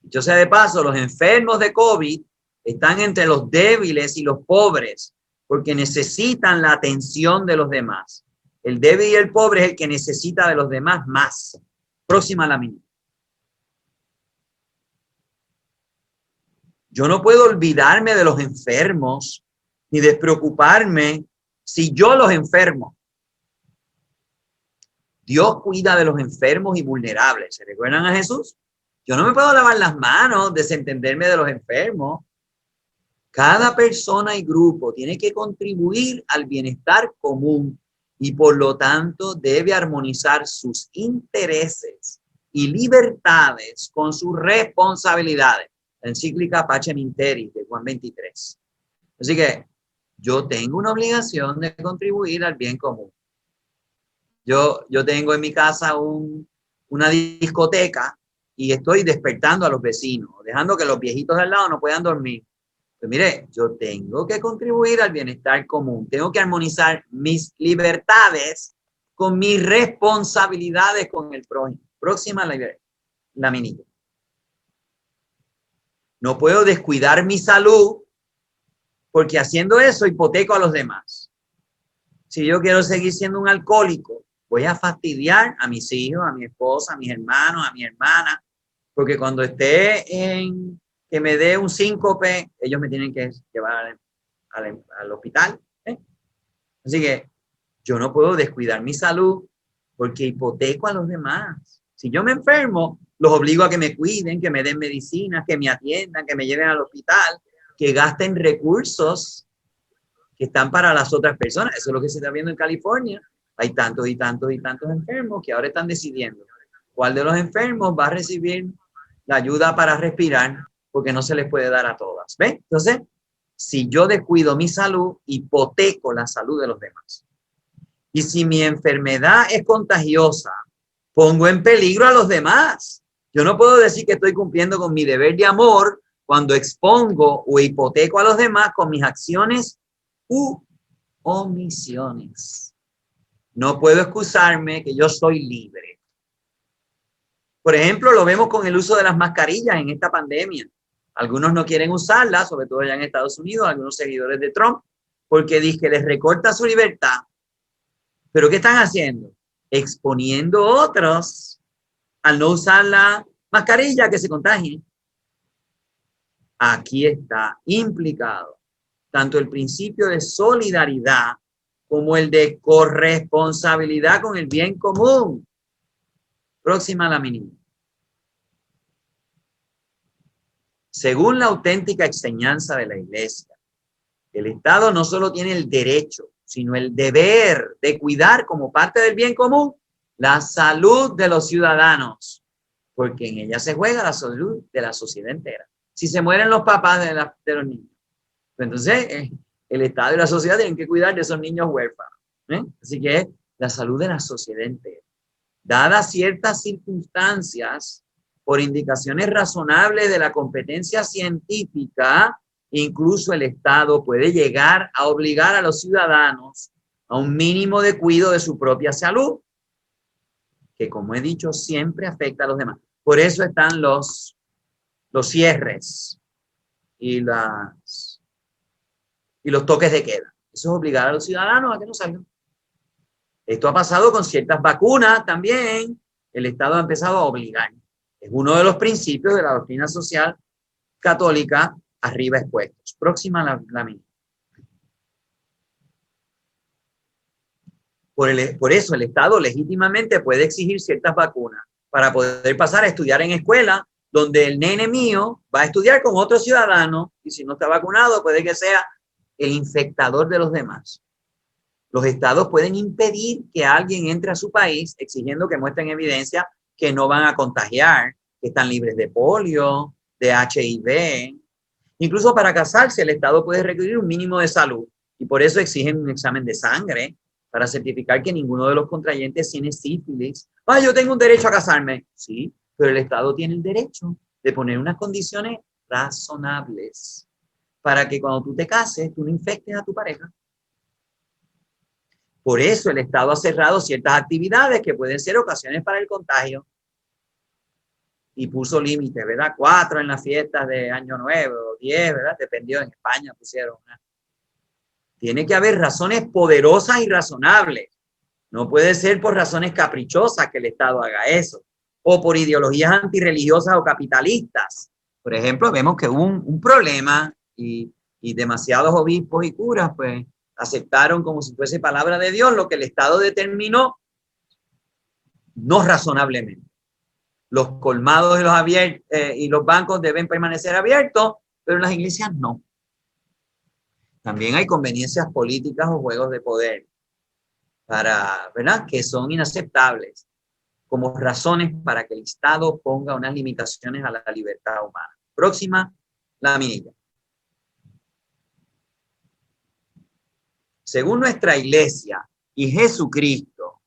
Dicho sea de paso, los enfermos de COVID están entre los débiles y los pobres porque necesitan la atención de los demás. El débil y el pobre es el que necesita de los demás más. Próxima lámina. Yo no puedo olvidarme de los enfermos ni despreocuparme si yo los enfermo. Dios cuida de los enfermos y vulnerables. ¿Se recuerdan a Jesús? Yo no me puedo lavar las manos, desentenderme de los enfermos. Cada persona y grupo tiene que contribuir al bienestar común y por lo tanto debe armonizar sus intereses y libertades con sus responsabilidades. La encíclica Pacem in Terris de Juan 23. Así que yo tengo una obligación de contribuir al bien común. Yo tengo en mi casa una discoteca y estoy despertando a los vecinos, dejando que los viejitos de al lado no puedan dormir. Pues mire, yo tengo que contribuir al bienestar común. Tengo que armonizar mis libertades con mis responsabilidades con el prójimo. Próxima laminilla. No puedo descuidar mi salud porque haciendo eso hipoteco a los demás. Si yo quiero seguir siendo un alcohólico, voy a fastidiar a mis hijos, a mi esposa, a mis hermanos, a mi hermana, porque cuando esté que me dé un síncope, ellos me tienen que llevar al hospital. Así que yo no puedo descuidar mi salud porque hipoteco a los demás. Si yo me enfermo, los obligo a que me cuiden, que me den medicinas, que me atiendan, que me lleven al hospital, que gasten recursos que están para las otras personas. Eso es lo que se está viendo en California. Hay tantos y tantos y tantos enfermos que ahora están decidiendo cuál de los enfermos va a recibir la ayuda para respirar porque no se les puede dar a todas. ¿Ven? Entonces, si yo descuido mi salud, hipoteco la salud de los demás. Y si mi enfermedad es contagiosa, pongo en peligro a los demás. Yo no puedo decir que estoy cumpliendo con mi deber de amor cuando expongo o hipoteco a los demás con mis acciones u omisiones. No puedo excusarme que yo soy libre. Por ejemplo, lo vemos con el uso de las mascarillas en esta pandemia. Algunos no quieren usarlas, sobre todo allá en Estados Unidos, algunos seguidores de Trump, porque dice que les recorta su libertad. ¿Pero qué están haciendo? Exponiendo a otros al no usar la mascarilla que se contagien. Aquí está implicado tanto el principio de solidaridad como el de corresponsabilidad con el bien común. Próxima lámina. Según la auténtica enseñanza de la Iglesia, el Estado no solo tiene el derecho, sino el deber de cuidar como parte del bien común la salud de los ciudadanos, porque en ella se juega la salud de la sociedad entera. Si se mueren los papás de los niños, pues entonces el Estado y la sociedad tienen que cuidar de esos niños huérfanos. Así que es la salud de la sociedad entera. Dadas ciertas circunstancias, por indicaciones razonables de la competencia científica, incluso el Estado puede llegar a obligar a los ciudadanos a un mínimo de cuidado de su propia salud, que como he dicho, siempre afecta a los demás. Por eso están los cierres y los toques de queda. Eso es obligar a los ciudadanos a que no salgan. Esto ha pasado con ciertas vacunas también. El Estado ha empezado a obligar. Es uno de los principios de la doctrina social católica arriba expuestos. Próxima la mía. Por eso el Estado legítimamente puede exigir ciertas vacunas para poder pasar a estudiar en escuela donde el nene mío va a estudiar con otro ciudadano y si no está vacunado puede que sea el infectador de los demás. Los estados pueden impedir que alguien entre a su país exigiendo que muestren evidencia que no van a contagiar, que están libres de polio, de HIV. Incluso para casarse el estado puede requerir un mínimo de salud y por eso exigen un examen de sangre para certificar que ninguno de los contrayentes tiene sífilis. Ah, yo tengo un derecho a casarme. Sí, pero el estado tiene el derecho de poner unas condiciones razonables para que cuando tú te cases, tú no infectes a tu pareja. Por eso el Estado ha cerrado ciertas actividades que pueden ser ocasiones para el contagio. Y puso límites, ¿verdad? 4 en las fiestas de Año Nuevo, 10, ¿verdad? Dependió, en España pusieron. Tiene que haber razones poderosas y razonables. No puede ser por razones caprichosas que el Estado haga eso. O por ideologías antirreligiosas o capitalistas. Por ejemplo, vemos que hubo un problema y demasiados obispos y curas, pues, aceptaron como si fuese palabra de Dios lo que el Estado determinó no razonablemente. Los colmados y los bancos deben permanecer abiertos, pero las iglesias no. También hay conveniencias políticas o juegos de poder ¿verdad? Que son inaceptables como razones para que el Estado ponga unas limitaciones a la libertad humana. Próxima, la minilla. Según nuestra iglesia y Jesucristo,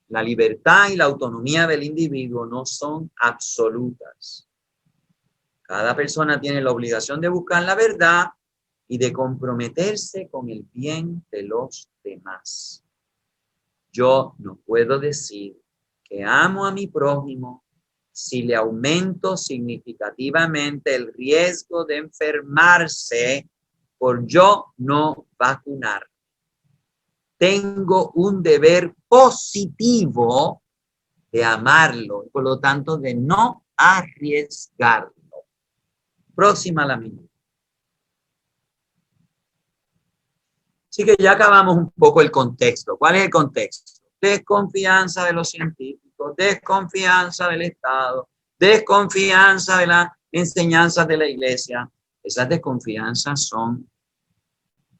la libertad y la autonomía del individuo no son absolutas. Cada persona tiene la obligación de buscar la verdad y de comprometerse con el bien de los demás. Yo no puedo decir que amo a mi prójimo si le aumento significativamente el riesgo de enfermarse por yo no vacunar. Tengo un deber positivo de amarlo, por lo tanto de no arriesgarlo. Próxima la mía. Así que ya acabamos un poco el contexto. ¿Cuál es el contexto? Desconfianza de los científicos, desconfianza del Estado, desconfianza de las enseñanzas de la iglesia. Esas desconfianzas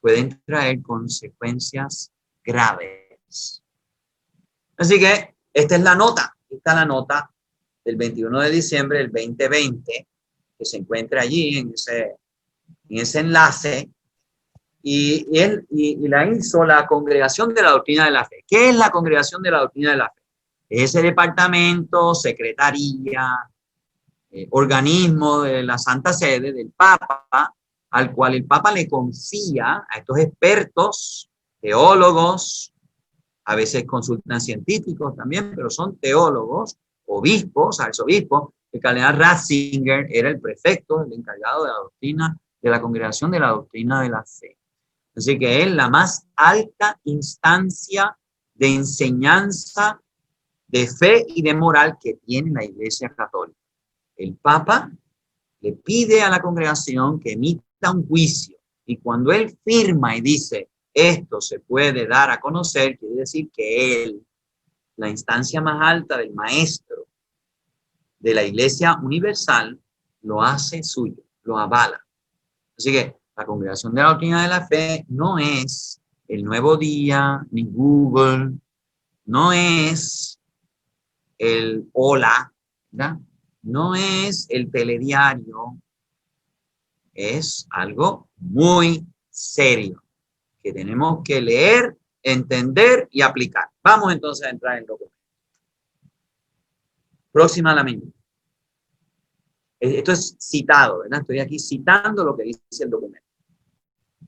pueden traer consecuencias graves. Así que esta es la nota. Esta es la nota del 21 de diciembre del 2020 que se encuentra allí en ese enlace. Y la hizo la Congregación de la Doctrina de la Fe. ¿Qué es la Congregación de la Doctrina de la Fe? Es ese departamento, secretaría, organismo de la Santa Sede, del Papa, al cual el Papa le confía a estos expertos, teólogos, a veces consultan científicos también, pero son teólogos, obispos, arzobispos. El cardenal Ratzinger era el prefecto, el encargado de la doctrina, de la Congregación de la Doctrina de la Fe. Así que es la más alta instancia de enseñanza, de fe y de moral que tiene la Iglesia Católica. El Papa le pide a la congregación que emita un juicio y cuando él firma y dice esto se puede dar a conocer, quiere decir que él, la instancia más alta del maestro de la Iglesia Universal, lo hace suyo, lo avala. Así que la Congregación de la Doctrina de la Fe no es el Nuevo Día, ni Google, no es el Hola, ¿verdad? No es el telediario, es algo muy serio que tenemos que leer, entender y aplicar. Vamos entonces a entrar en el documento. Próxima a la misma. Esto es citado, ¿verdad? Estoy aquí citando lo que dice el documento.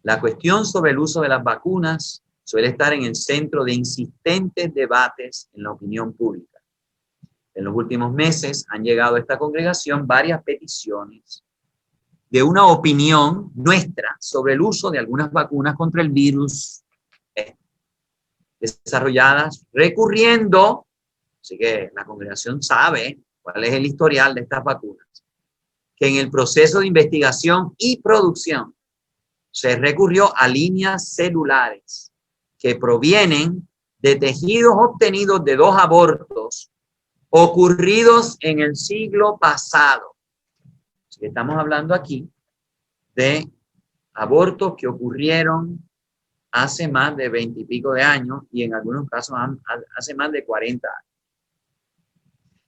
La cuestión sobre el uso de las vacunas suele estar en el centro de insistentes debates en la opinión pública. En los últimos meses han llegado a esta congregación varias peticiones de una opinión nuestra sobre el uso de algunas vacunas contra el virus desarrolladas recurriendo, así que la congregación sabe cuál es el historial de estas vacunas, que en el proceso de investigación y producción se recurrió a líneas celulares que provienen de tejidos obtenidos de 2 abortos ocurridos en el siglo pasado. Así que estamos hablando aquí de abortos que ocurrieron hace más de 20 y pico de años y en algunos casos hace más de 40 años.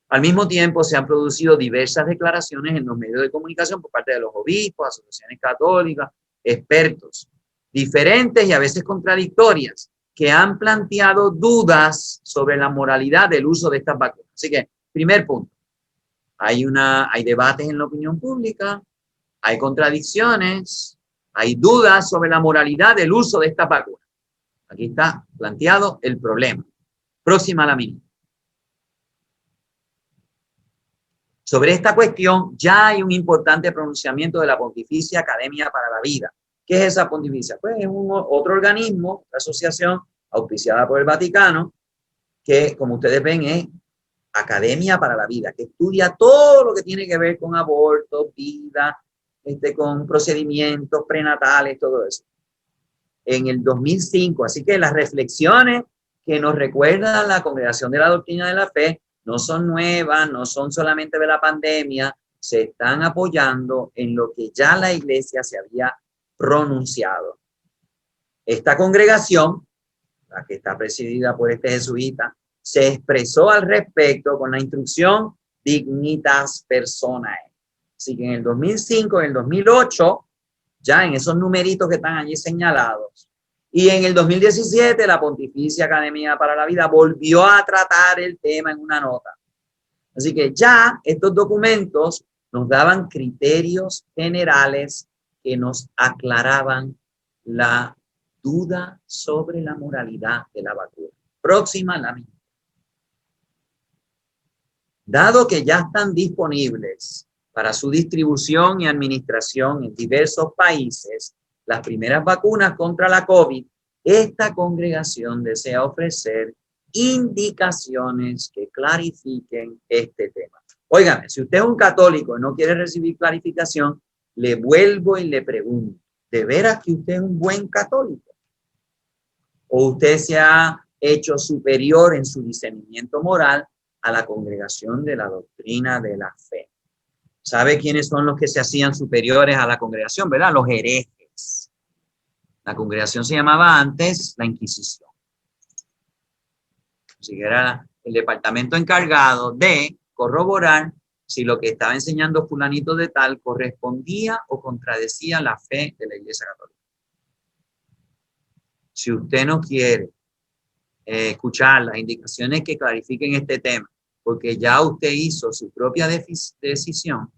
Al mismo tiempo, se han producido diversas declaraciones en los medios de comunicación por parte de los obispos, asociaciones católicas, expertos, diferentes y a veces contradictorias, que han planteado dudas sobre la moralidad del uso de estas vacunas. Así que, primer punto, hay debates en la opinión pública, hay contradicciones, hay dudas sobre la moralidad del uso de estas vacunas. Aquí está planteado el problema. Próxima lámina. Sobre esta cuestión ya hay un importante pronunciamiento de la Pontificia Academia para la Vida. ¿Qué es esa pontificia? Pues es otro organismo, otra asociación auspiciada por el Vaticano, que como ustedes ven es Academia para la Vida, que estudia todo lo que tiene que ver con aborto, vida, con procedimientos prenatales, todo eso. En el 2005, así que las reflexiones que nos recuerda la Congregación de la Doctrina de la Fe no son nuevas, no son solamente de la pandemia, se están apoyando en lo que ya la Iglesia se había pronunciado. Esta congregación, la que está presidida por este jesuita, se expresó al respecto con la instrucción Dignitas Personae. Así que en el 2005, en el 2008, ya en esos numeritos que están allí señalados, y en el 2017 la Pontificia Academia para la Vida volvió a tratar el tema en una nota. Así que ya estos documentos nos daban criterios generales que nos aclaraban la duda sobre la moralidad de la vacuna. Próxima lámina. Dado que ya están disponibles para su distribución y administración en diversos países, las primeras vacunas contra la COVID, esta congregación desea ofrecer indicaciones que clarifiquen este tema. Óigame, si usted es un católico y no quiere recibir clarificación, le vuelvo y le pregunto, ¿de veras que usted es un buen católico? ¿O usted se ha hecho superior en su discernimiento moral a la congregación de la doctrina de la fe? ¿Sabe quiénes son los que se hacían superiores a la congregación, verdad? Los herejes. La congregación se llamaba antes la Inquisición. Así que era el departamento encargado de corroborar si lo que estaba enseñando fulanito de tal correspondía o contradecía la fe de la Iglesia Católica. Si usted no quiere escuchar las indicaciones que clarifiquen este tema, porque ya usted hizo su propia decisión,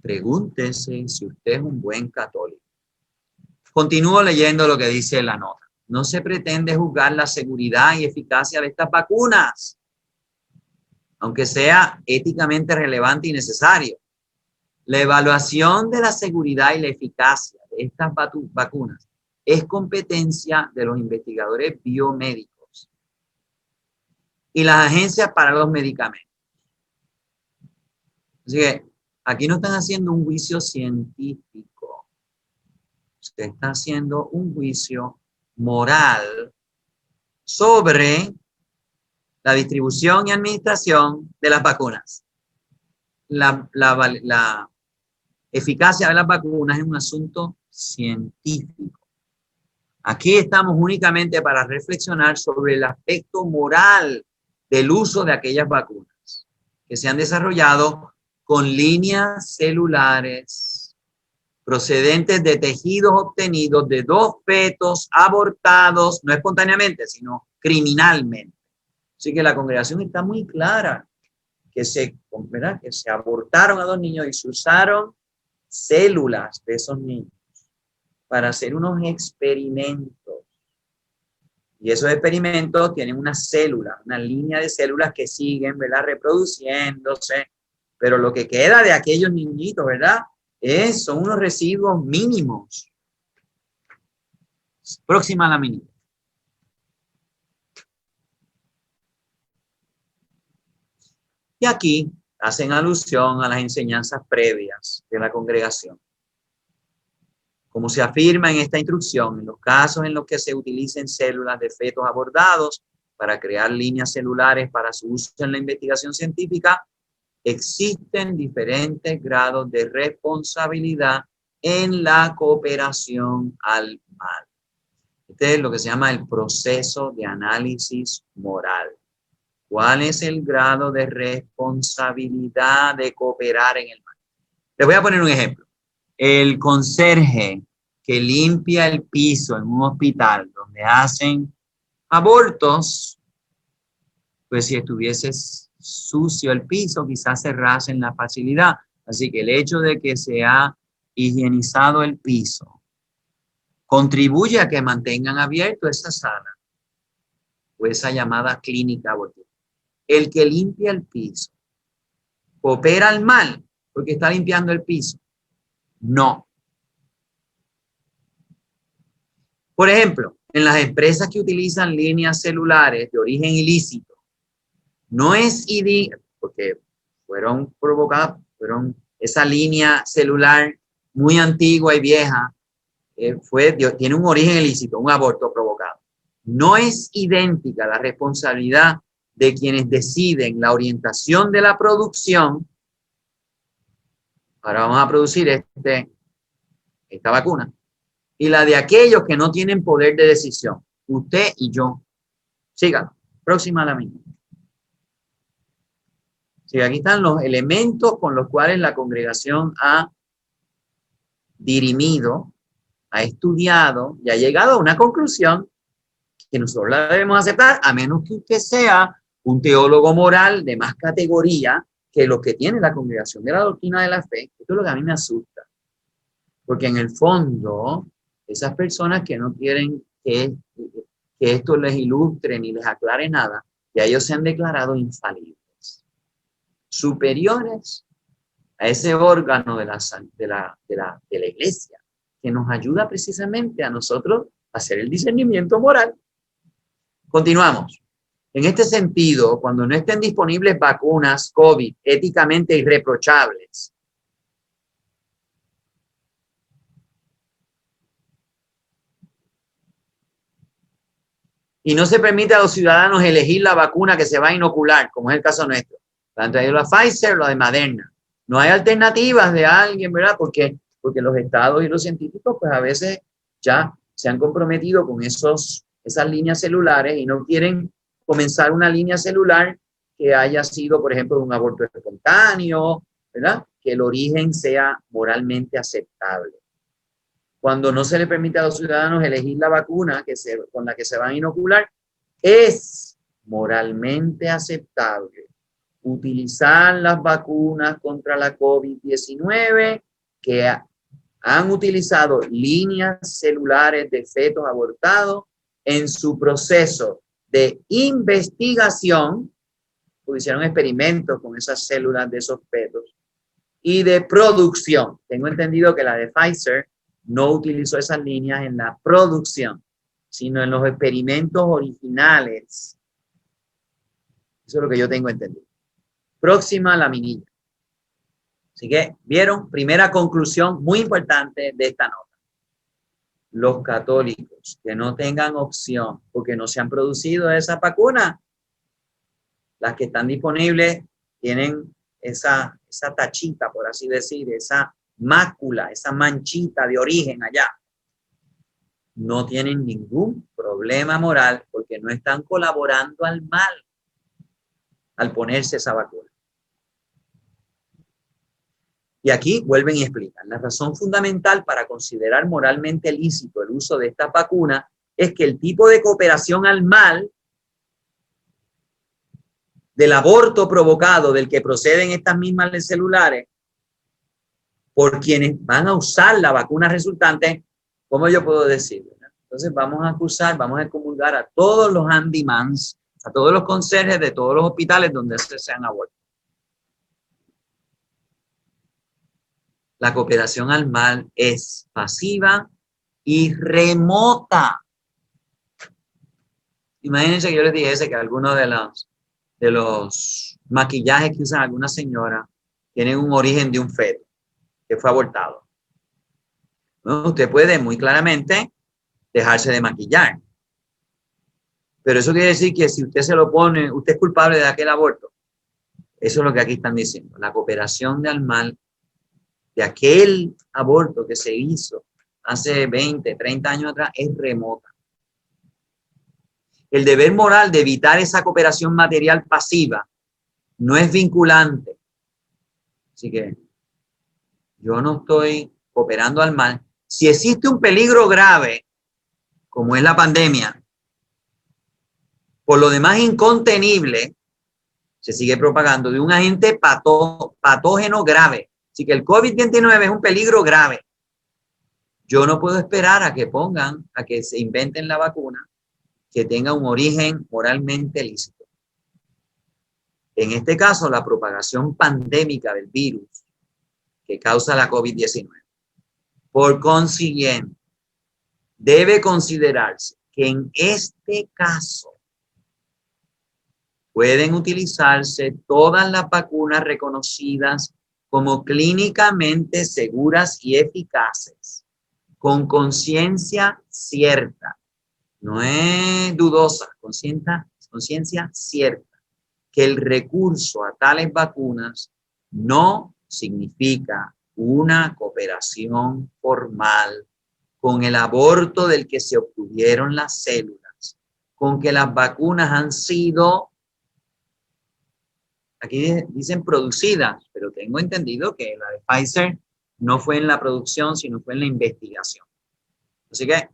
pregúntese si usted es un buen católico. Continúo leyendo lo que dice la nota. No se pretende juzgar la seguridad y eficacia de estas vacunas, aunque sea éticamente relevante y necesario. La evaluación de la seguridad y la eficacia de estas vacunas es competencia de los investigadores biomédicos y las agencias para los medicamentos. Así que aquí no están haciendo un juicio científico. Se está haciendo un juicio moral sobre la distribución y administración de las vacunas. La eficacia de las vacunas es un asunto científico. Aquí estamos únicamente para reflexionar sobre el aspecto moral del uso de aquellas vacunas que se han desarrollado con líneas celulares procedentes de tejidos obtenidos de 2 fetos abortados, no espontáneamente, sino criminalmente. Así que la congregación está muy clara que se abortaron a 2 niños y se usaron células de esos niños para hacer unos experimentos. Y esos experimentos tienen una célula, una línea de células que siguen, ¿verdad?, reproduciéndose. Pero lo que queda de aquellos niñitos, ¿verdad?, son unos residuos mínimos. Próxima lámina. Y aquí hacen alusión a las enseñanzas previas de la congregación. Como se afirma en esta instrucción, en los casos en los que se utilicen células de fetos abordados para crear líneas celulares para su uso en la investigación científica, existen diferentes grados de responsabilidad en la cooperación al mal. Este es lo que se llama el proceso de análisis moral. ¿Cuál es el grado de responsabilidad de cooperar en el mal? Les voy a poner un ejemplo. El conserje que limpia el piso en un hospital donde hacen abortos, pues si estuviese sucio el piso, quizás cerrasen la facilidad. Así que el hecho de que se ha higienizado el piso contribuye a que mantengan abierto esa sala o esa llamada clínica abortiva. El que limpia el piso coopera al mal porque está limpiando el piso. No. Por ejemplo, en las empresas que utilizan líneas celulares de origen ilícito, no es porque fueron provocadas, esa línea celular muy antigua y vieja, tiene un origen ilícito, un aborto provocado. No es idéntica la responsabilidad de quienes deciden la orientación de la producción. Ahora vamos a producir esta vacuna. Y la de aquellos que no tienen poder de decisión. Usted y yo. Siga. Próxima a la misma. Sí, aquí están los elementos con los cuales la congregación ha dirimido, ha estudiado y ha llegado a una conclusión que nosotros la debemos aceptar, a menos que usted sea un teólogo moral de más categoría que lo que tiene la congregación de la doctrina de la fe. Esto es lo que a mí me asusta. Porque en el fondo, esas personas que no quieren que esto les ilustre ni les aclare nada, ya ellos se han declarado infalibles, superiores a ese órgano de la iglesia que nos ayuda precisamente a nosotros a hacer el discernimiento moral. Continuamos. En este sentido, cuando no estén disponibles vacunas COVID éticamente irreprochables, y no se permite a los ciudadanos elegir la vacuna que se va a inocular, como es el caso nuestro. Han traído la Pfizer o la de Moderna. No hay alternativas de alguien, ¿verdad? Porque los estados y los científicos, pues a veces ya se han comprometido con esas líneas celulares y no quieren comenzar una línea celular que haya sido, por ejemplo, un aborto espontáneo, ¿verdad? Que el origen sea moralmente aceptable. Cuando no se le permite a los ciudadanos elegir la vacuna con la que se van a inocular, es moralmente aceptable utilizar las vacunas contra la COVID-19 que han utilizado líneas celulares de fetos abortados en su proceso de investigación, porque hicieron experimentos con esas células de esos fetos, y de producción. Tengo entendido que la de Pfizer no utilizó esas líneas en la producción, sino en los experimentos originales. Eso es lo que yo tengo entendido. Próxima laminilla. Así que, ¿vieron? Primera conclusión muy importante de esta nota. Los católicos que no tengan opción porque no se han producido esas vacunas, las que están disponibles tienen esa tachita, por así decir, esa mácula, esa manchita de origen allá. No tienen ningún problema moral porque no están colaborando al mal al ponerse esa vacuna. Y aquí vuelven y explican. La razón fundamental para considerar moralmente lícito el uso de esta vacuna es que el tipo de cooperación al mal del aborto provocado del que proceden estas mismas celulares por quienes van a usar la vacuna resultante, ¿cómo yo puedo decirlo? Entonces vamos a excomulgar a todos los handymans, a todos los conserjes de todos los hospitales donde se han abortado. La cooperación al mal es pasiva y remota. Imagínense que yo les dijese que algunos de los de los maquillajes que usan algunas señoras tienen un origen de un feto que fue abortado. ¿No? Usted puede muy claramente dejarse de maquillar. Pero eso quiere decir que si usted se lo pone, usted es culpable de aquel aborto. Eso es lo que aquí están diciendo. La cooperación del mal de aquel aborto que se hizo hace 20, 30 años atrás es remota. El deber moral de evitar esa cooperación material pasiva no es vinculante. Así que yo no estoy cooperando al mal. Si existe un peligro grave, como es la pandemia, por lo demás incontenible, se sigue propagando de un agente patógeno grave. Así que el COVID-19 es un peligro grave. Yo no puedo esperar a que pongan, a que se inventen la vacuna que tenga un origen moralmente lícito. En este caso, la propagación pandémica del virus que causa la COVID-19. Por consiguiente, debe considerarse que en este caso pueden utilizarse todas las vacunas reconocidas como clínicamente seguras y eficaces, con conciencia cierta, no es dudosa, conciencia cierta, que el recurso a tales vacunas no significa una cooperación formal con el aborto del que se obtuvieron las células, con que las vacunas han sido, aquí dicen producidas, pero tengo entendido que la de Pfizer no fue en la producción, sino fue en la investigación. Así que,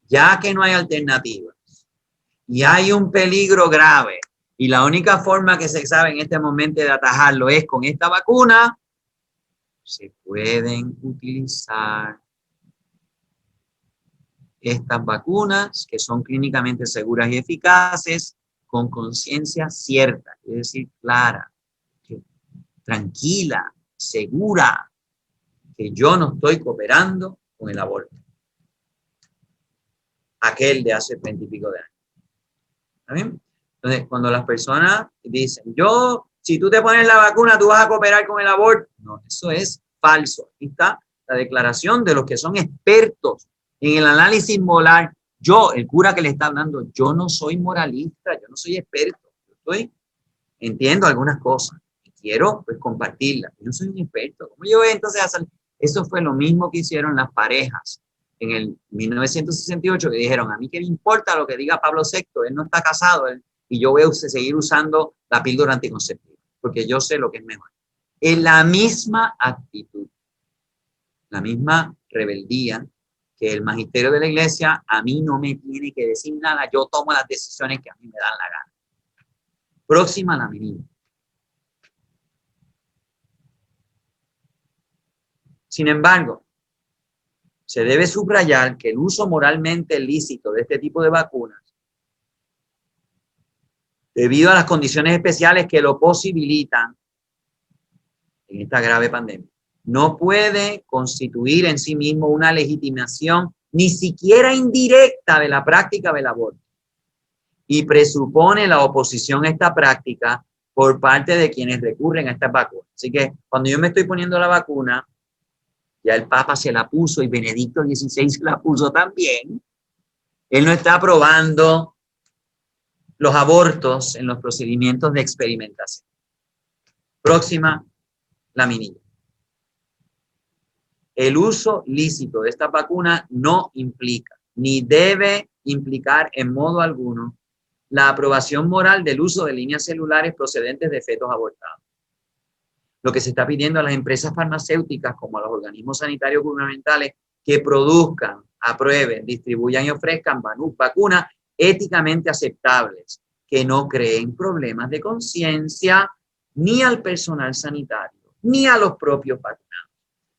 ya que no hay alternativas y hay un peligro grave y la única forma que se sabe en este momento de atajarlo es con esta vacuna, se pueden utilizar estas vacunas que son clínicamente seguras y eficaces con conciencia cierta, es decir, clara, tranquila, segura, que yo no estoy cooperando con el aborto. Aquel de hace 20 y pico de años. ¿Está bien? Entonces, cuando las personas dicen, si tú te pones la vacuna, tú vas a cooperar con el aborto. No, eso es falso. Aquí está la declaración de los que son expertos en el análisis moral. Yo, el cura que le está hablando, yo no soy moralista, yo no soy experto. Entiendo algunas cosas y quiero pues compartirlas. Yo no soy un experto. ¿Cómo yo voy entonces a hacer? Eso fue lo mismo que hicieron las parejas en el 1968, que dijeron, a mí qué me importa lo que diga Pablo VI, él no está casado, y yo voy a seguir usando la píldora anticonceptiva, porque yo sé lo que es mejor. Es la misma actitud, la misma rebeldía, que el magisterio de la iglesia a mí no me tiene que decir nada, yo tomo las decisiones que a mí me dan la gana. Próxima la menina. Sin embargo, se debe subrayar que el uso moralmente lícito de este tipo de vacunas, debido a las condiciones especiales que lo posibilitan en esta grave pandemia, no puede constituir en sí mismo una legitimación ni siquiera indirecta de la práctica del aborto y presupone la oposición a esta práctica por parte de quienes recurren a estas vacunas. Así que cuando yo me estoy poniendo la vacuna, ya el Papa se la puso y Benedicto XVI se la puso también. Él no está aprobando los abortos en los procedimientos de experimentación. Próxima, la minilla. El uso lícito de esta vacuna no implica, ni debe implicar en modo alguno, la aprobación moral del uso de líneas celulares procedentes de fetos abortados. Lo que se está pidiendo a las empresas farmacéuticas como a los organismos sanitarios gubernamentales que produzcan, aprueben, distribuyan y ofrezcan vacunas éticamente aceptables, que no creen problemas de conciencia ni al personal sanitario, ni a los propios vacunados.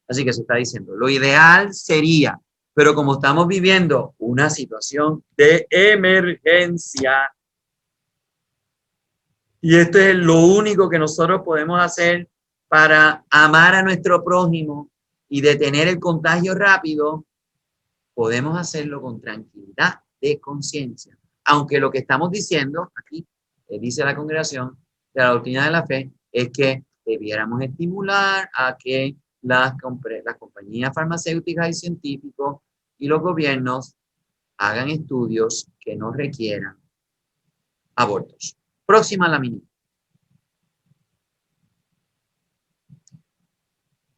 Así que se está diciendo, lo ideal sería, pero como estamos viviendo una situación de emergencia, y esto es lo único que nosotros podemos hacer para amar a nuestro prójimo y detener el contagio rápido, podemos hacerlo con tranquilidad de conciencia. Aunque lo que estamos diciendo aquí dice la Congregación de la Doctrina de la Fe, es que debiéramos estimular a que las compañías farmacéuticas y científicos y los gobiernos hagan estudios que no requieran abortos. Próxima lámina.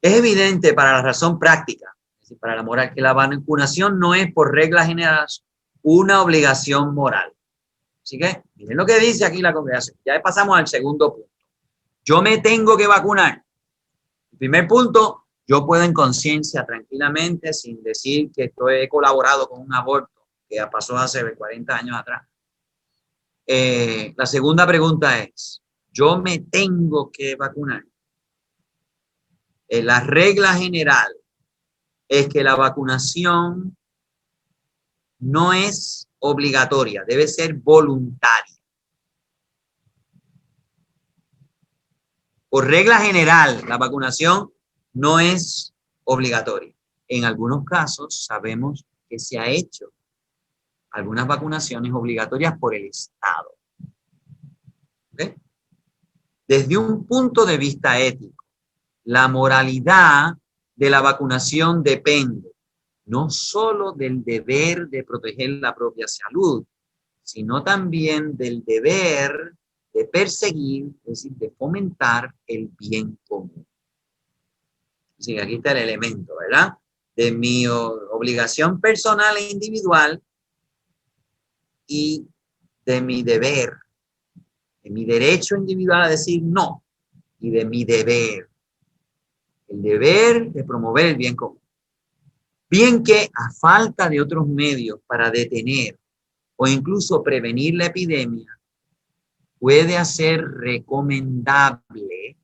Es evidente para la razón práctica, es decir, para la moral, que la vacunación no es por reglas generales una obligación moral. Así que, miren lo que dice aquí la Congregación. Ya pasamos al segundo punto. Yo me tengo que vacunar. El primer punto, yo puedo en conciencia tranquilamente, sin decir que he colaborado con un aborto que ya pasó hace 40 años atrás. La segunda pregunta es, ¿yo me tengo que vacunar? La regla general es que la vacunación no es obligatoria, debe ser voluntaria. Por regla general, la vacunación no es obligatoria. En algunos casos sabemos que se ha hecho algunas vacunaciones obligatorias por el Estado. ¿Okay? Desde un punto de vista ético, la moralidad de la vacunación depende no solo del deber de proteger la propia salud, sino también del deber de perseguir, es decir, de fomentar el bien común. Así que aquí está el elemento, ¿verdad? De mi obligación personal e individual y de mi deber, de mi derecho individual a decir no y de mi deber, el deber de promover el bien común. Bien que a falta de otros medios para detener o incluso prevenir la epidemia, puede hacer recomendable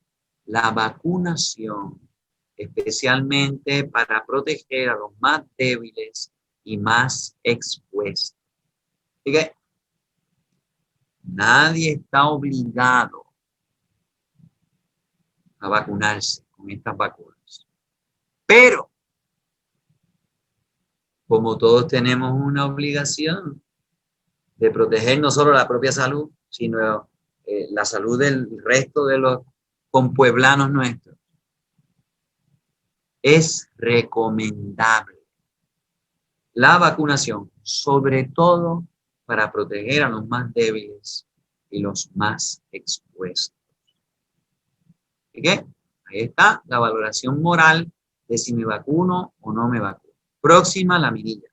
la vacunación, especialmente para proteger a los más débiles y más expuestos. Así que nadie está obligado a vacunarse con estas vacunas. Pero, como todos tenemos una obligación de proteger no solo la propia salud, sino la salud del resto de los compueblanos nuestros, es recomendable la vacunación, sobre todo para proteger a los más débiles y los más expuestos. ¿Y qué? Ahí está la valoración moral de si me vacuno o no me vacuno. Próxima laminilla.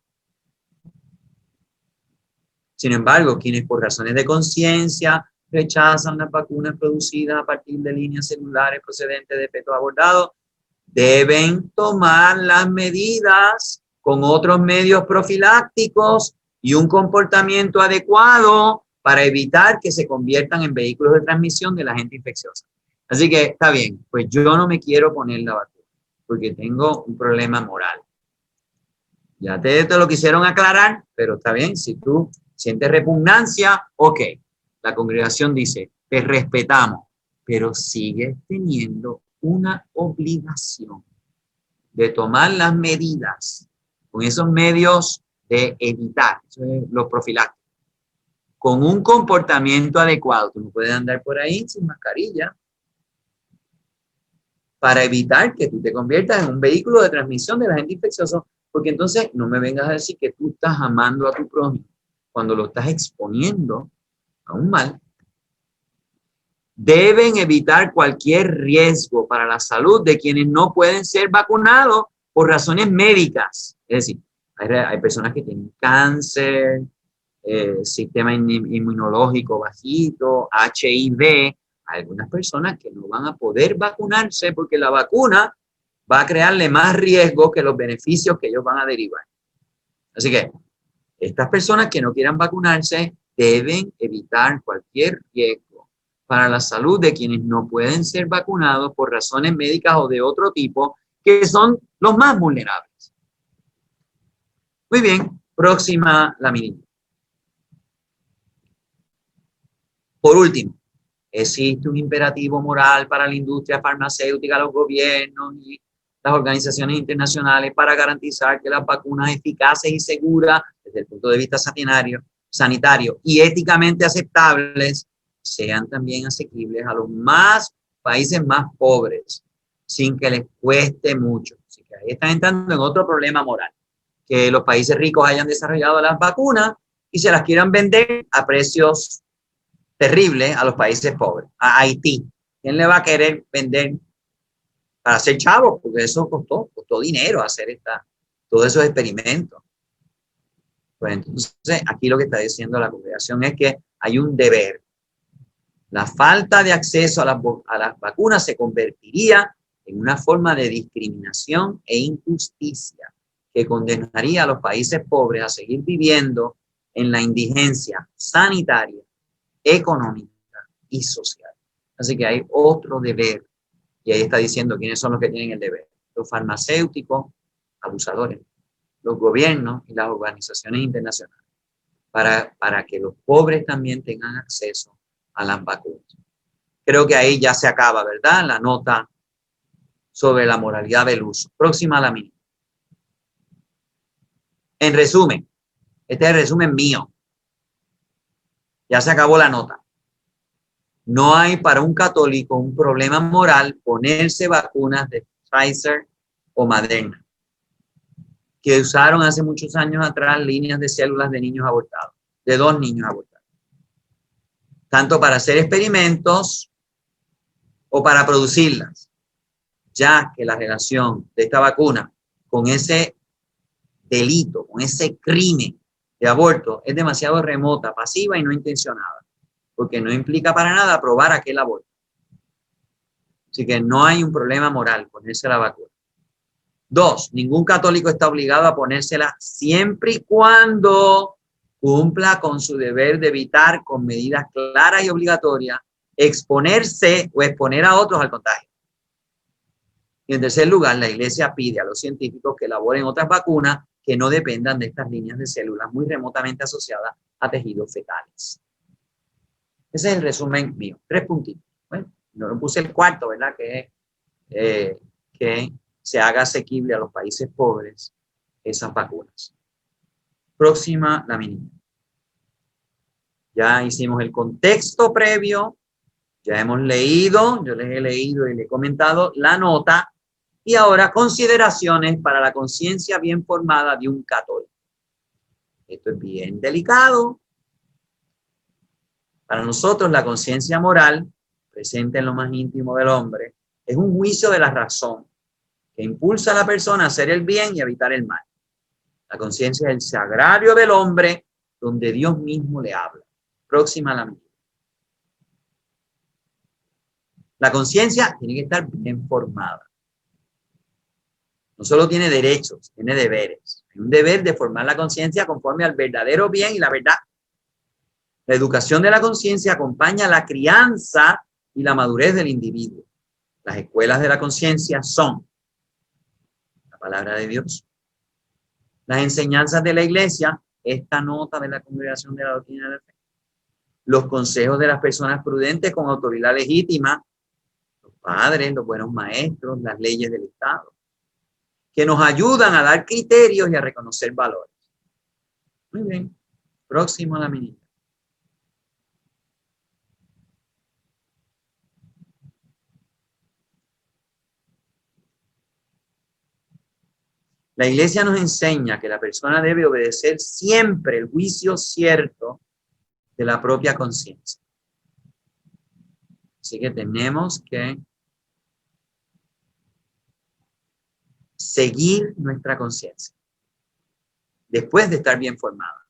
Sin embargo, quienes por razones de conciencia rechazan las vacunas producidas a partir de líneas celulares procedentes de fetos abortados, deben tomar las medidas con otros medios profilácticos y un comportamiento adecuado para evitar que se conviertan en vehículos de transmisión del agente infeccioso. Así que está bien, pues yo no me quiero poner la vacuna porque tengo un problema moral. Ya te lo quisieron aclarar, pero está bien, si tú sientes repugnancia, ok. La congregación dice, te respetamos, pero sigues teniendo una obligación de tomar las medidas con esos medios de evitar, eso es lo profiláctico, con un comportamiento adecuado. Tú no puedes andar por ahí sin mascarilla para evitar que tú te conviertas en un vehículo de transmisión del agente infeccioso, porque entonces no me vengas a decir que tú estás amando a tu prójimo cuando lo estás exponiendo a un mal. Deben evitar cualquier riesgo para la salud de quienes no pueden ser vacunados por razones médicas. Es decir, hay personas que tienen cáncer, sistema inmunológico bajito, HIV. Hay algunas personas que no van a poder vacunarse porque la vacuna va a crearle más riesgo que los beneficios que ellos van a derivar. Así que estas personas que no quieran vacunarse deben evitar cualquier riesgo para la salud de quienes no pueden ser vacunados por razones médicas o de otro tipo, que son los más vulnerables. Muy bien, próxima laminilla. Por último, existe un imperativo moral para la industria farmacéutica, los gobiernos y las organizaciones internacionales para garantizar que las vacunas eficaces y seguras desde el punto de vista sanitario y éticamente aceptables sean también asequibles a los países más pobres, sin que les cueste mucho. Así que ahí están entrando en otro problema moral, que los países ricos hayan desarrollado las vacunas y se las quieran vender a precios terribles a los países pobres. A Haití, ¿quién le va a querer vender para hacer chavos? Porque eso costó dinero hacer todos esos experimentos. Pues entonces, aquí lo que está diciendo la congregación es que hay un deber. La falta de acceso a las vacunas se convertiría en una forma de discriminación e injusticia que condenaría a los países pobres a seguir viviendo en la indigencia sanitaria, económica y social. Así que hay otro deber. Y ahí está diciendo quiénes son los que tienen el deber. Los farmacéuticos, abusadores, los gobiernos y las organizaciones internacionales, para que los pobres también tengan acceso a las vacunas. Creo que ahí ya se acaba, ¿verdad? La nota sobre la moralidad del uso. Próxima a la mía. En resumen, este es el resumen mío. Ya se acabó la nota. No hay para un católico un problema moral ponerse vacunas de Pfizer o Moderna, que usaron hace muchos años atrás líneas de células de niños abortados, de 2 niños abortados. Tanto para hacer experimentos o para producirlas, ya que la relación de esta vacuna con ese delito, con ese crimen de aborto es demasiado remota, pasiva y no intencionada, porque no implica para nada probar aquel aborto. Así que no hay un problema moral ponerse la vacuna. 2, ningún católico está obligado a ponérsela siempre y cuando cumpla con su deber de evitar con medidas claras y obligatorias exponerse o exponer a otros al contagio. Y en tercer lugar, la Iglesia pide a los científicos que elaboren otras vacunas que no dependan de estas líneas de células muy remotamente asociadas a tejidos fetales. Ese es el resumen mío. 3 puntitos. Bueno, no puse el cuarto, ¿verdad? Que se haga asequible a los países pobres esas vacunas. Próxima lámina. Ya hicimos el contexto previo, ya hemos leído, yo les he leído y les he comentado la nota, y ahora consideraciones para la conciencia bien formada de un católico. Esto es bien delicado. Para nosotros la conciencia moral, presente en lo más íntimo del hombre, es un juicio de la razón que impulsa a la persona a hacer el bien y evitar el mal. La conciencia es el sagrario del hombre donde Dios mismo le habla. Próxima a la mía. La conciencia tiene que estar bien formada. No solo tiene derechos, tiene deberes. Hay un deber de formar la conciencia conforme al verdadero bien y la verdad. La educación de la conciencia acompaña la crianza y la madurez del individuo. Las escuelas de la conciencia son la palabra de Dios, las enseñanzas de la iglesia, esta nota de la Congregación de la Doctrina de la Fe, los consejos de las personas prudentes con autoridad legítima, los padres, los buenos maestros, las leyes del Estado, que nos ayudan a dar criterios y a reconocer valores. Muy bien. Próximo a la minita. La iglesia nos enseña que la persona debe obedecer siempre el juicio cierto de la propia conciencia. Así que tenemos que seguir nuestra conciencia después de estar bien formada.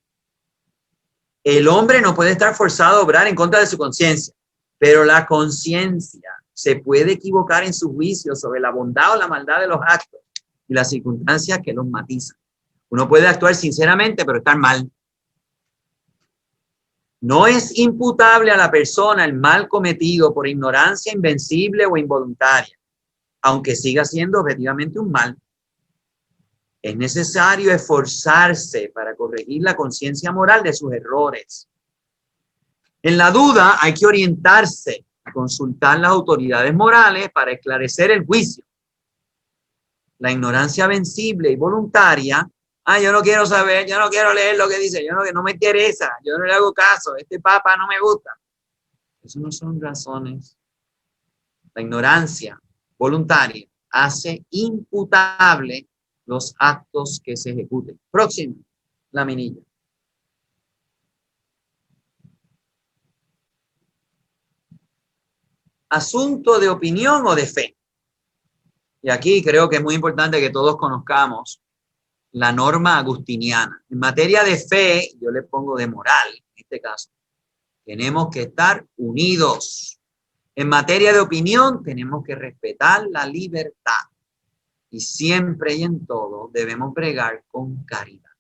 El hombre no puede estar forzado a obrar en contra de su conciencia, pero la conciencia se puede equivocar en su juicio sobre la bondad o la maldad de los actos y las circunstancias que los matizan. Uno puede actuar sinceramente, pero estar mal. No es imputable a la persona el mal cometido por ignorancia invencible o involuntaria, aunque siga siendo objetivamente un mal. Es necesario esforzarse para corregir la conciencia moral de sus errores. En la duda hay que orientarse a consultar las autoridades morales para esclarecer el juicio. La ignorancia vencible y voluntaria, yo no quiero saber, yo no quiero leer lo que dice, no me interesa, yo no le hago caso, este papa no me gusta. Eso no son razones. La ignorancia voluntaria hace imputable los actos que se ejecuten. Próximo, laminilla. Asunto de opinión o de fe. Y aquí creo que es muy importante que todos conozcamos la norma agustiniana. En materia de fe, yo le pongo de moral, en este caso, tenemos que estar unidos. En materia de opinión, tenemos que respetar la libertad. Y siempre y en todo debemos bregar con caridad.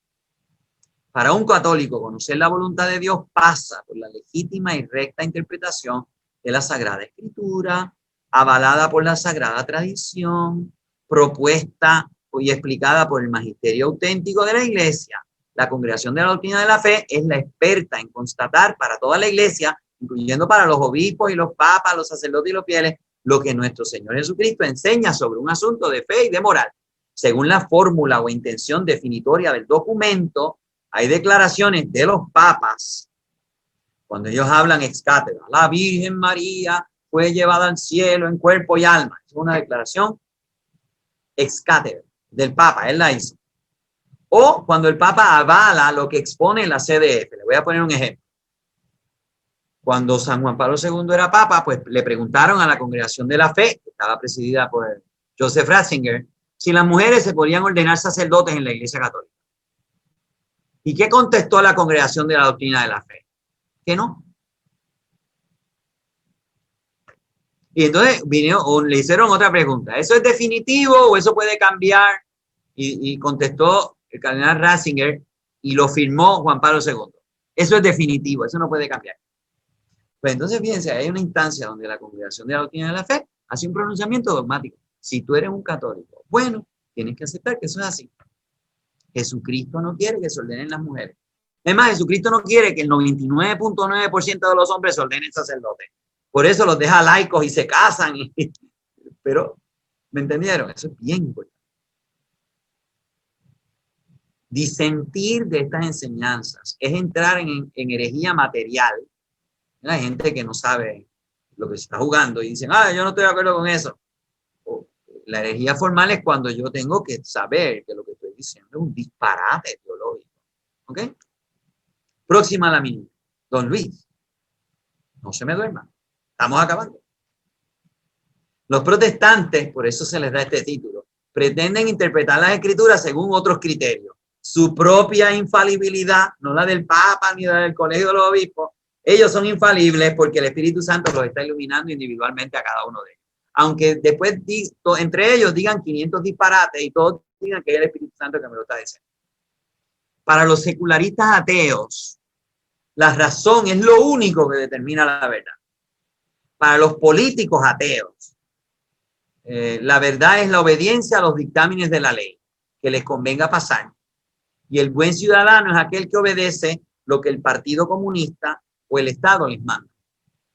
Para un católico, conocer la voluntad de Dios pasa por la legítima y recta interpretación de la Sagrada Escritura, avalada por la Sagrada Tradición, propuesta y explicada por el magisterio auténtico de la Iglesia. La Congregación de la Doctrina de la Fe es la experta en constatar para toda la Iglesia, incluyendo para los obispos y los papas, los sacerdotes y los fieles, lo que nuestro Señor Jesucristo enseña sobre un asunto de fe y de moral. Según la fórmula o intención definitoria del documento, hay declaraciones de los papas, cuando ellos hablan ex cátedra, la Virgen María fue llevada al cielo en cuerpo y alma. Es una declaración ex cátedra del Papa, él la hizo. O cuando el Papa avala lo que expone en la CDF. Le voy a poner un ejemplo. Cuando San Juan Pablo II era Papa, pues le preguntaron a la Congregación de la Fe, que estaba presidida por Joseph Ratzinger, si las mujeres se podían ordenar sacerdotes en la Iglesia Católica. ¿Y qué contestó la Congregación de la Doctrina de la Fe? Que no. Y entonces le hicieron otra pregunta. ¿Eso es definitivo o eso puede cambiar? Y contestó el cardenal Ratzinger y lo firmó Juan Pablo II. Eso es definitivo, eso no puede cambiar. Pues entonces, fíjense, hay una instancia donde la Congregación de la Doctrina de la Fe hace un pronunciamiento dogmático. Si tú eres un católico, bueno, tienes que aceptar que eso es así. Jesucristo no quiere que se ordenen las mujeres. Es más, Jesucristo no quiere que el 99.9% de los hombres se ordenen sacerdotes. Por eso los deja laicos y se casan. Pero, ¿me entendieron? Eso es bien importante. Disentir de estas enseñanzas es entrar en herejía material. Hay gente que no sabe lo que se está jugando y dicen, yo no estoy de acuerdo con eso. La herejía formal es cuando yo tengo que saber que lo que estoy diciendo es un disparate teológico. ¿Ok? Próxima a la mínima. Don Luis, no se me duerma. Estamos acabando. Los protestantes, por eso se les da este título, pretenden interpretar las escrituras según otros criterios. Su propia infalibilidad, no la del Papa ni la del Colegio de los Obispos. Ellos son infalibles porque el Espíritu Santo los está iluminando individualmente a cada uno de ellos. Aunque después entre ellos digan 500 disparates y todos digan que es el Espíritu Santo que me lo está diciendo. Para los secularistas ateos, la razón es lo único que determina la verdad. Para los políticos ateos, la verdad es la obediencia a los dictámenes de la ley que les convenga pasar. Y el buen ciudadano es aquel que obedece lo que el Partido Comunista o el Estado les manda.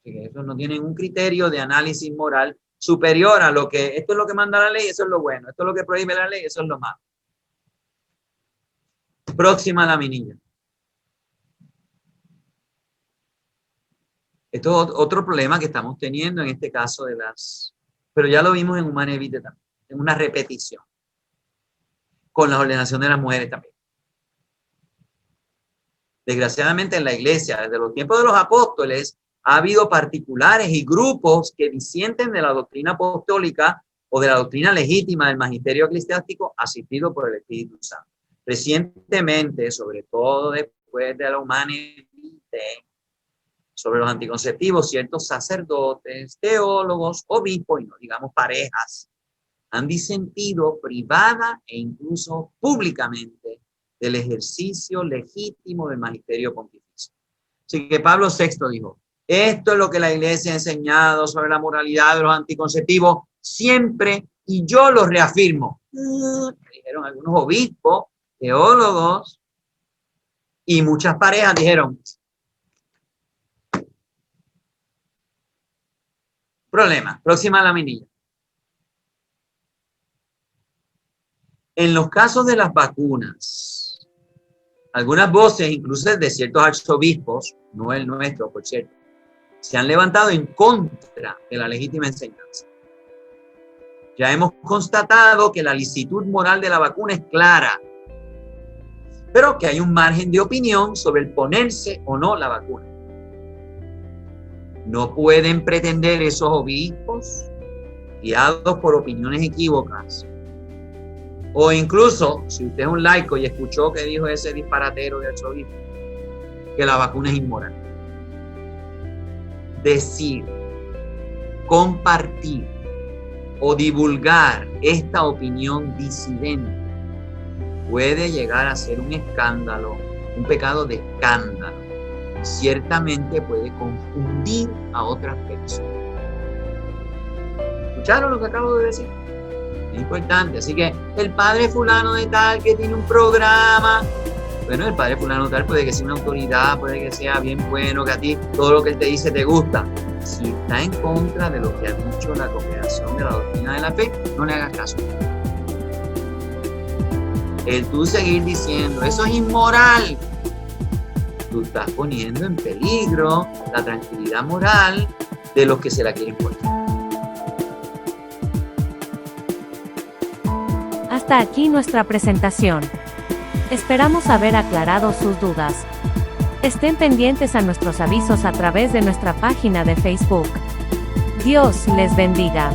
Eso no tienen un criterio de análisis moral superior a lo que, esto es lo que manda la ley, eso es lo bueno, esto es lo que prohíbe la ley, eso es lo malo. Próxima laminilla. Esto es otro problema que estamos teniendo en este caso de las, pero ya lo vimos en Humanae Vitae también, en una repetición, con la ordenación de las mujeres también. Desgraciadamente en la iglesia, desde los tiempos de los apóstoles, ha habido particulares y grupos que disienten de la doctrina apostólica o de la doctrina legítima del magisterio eclesiástico asistido por el Espíritu Santo. Recientemente, sobre todo después de la Humanae Vitae, sobre los anticonceptivos, ciertos sacerdotes, teólogos, obispos y no digamos parejas, han disentido privada e incluso públicamente del ejercicio legítimo del magisterio pontificio. Así que Pablo VI dijo, esto es lo que la iglesia ha enseñado sobre la moralidad de los anticonceptivos siempre y yo lo reafirmo. Dijeron algunos obispos, teólogos y muchas parejas dijeron, problema, próxima laminilla. En los casos de las vacunas, algunas voces, incluso de ciertos arzobispos, no el nuestro, por cierto, se han levantado en contra de la legítima enseñanza. Ya hemos constatado que la licitud moral de la vacuna es clara, pero que hay un margen de opinión sobre el ponerse o no la vacuna. No pueden pretender esos obispos, guiados por opiniones equívocas, o incluso, si usted es un laico y escuchó que dijo ese disparatero de arzobispo, que la vacuna es inmoral. Decir, compartir o divulgar esta opinión disidente puede llegar a ser un escándalo, un pecado de escándalo. Ciertamente puede confundir a otras personas. ¿Escucharon lo que acabo de decir? Es importante. Así que el padre fulano de tal que tiene un programa, bueno, el padre fulano de tal puede que sea una autoridad, puede que sea bien bueno, que a ti todo lo que él te dice te gusta. Si está en contra de lo que ha dicho la Congregación de la Doctrina de la Fe, no le hagas caso. El tú seguir diciendo, eso es inmoral, tú estás poniendo en peligro la tranquilidad moral de los que se la quieren poner. Hasta aquí nuestra presentación. Esperamos haber aclarado sus dudas. Estén pendientes a nuestros avisos a través de nuestra página de Facebook. Dios les bendiga.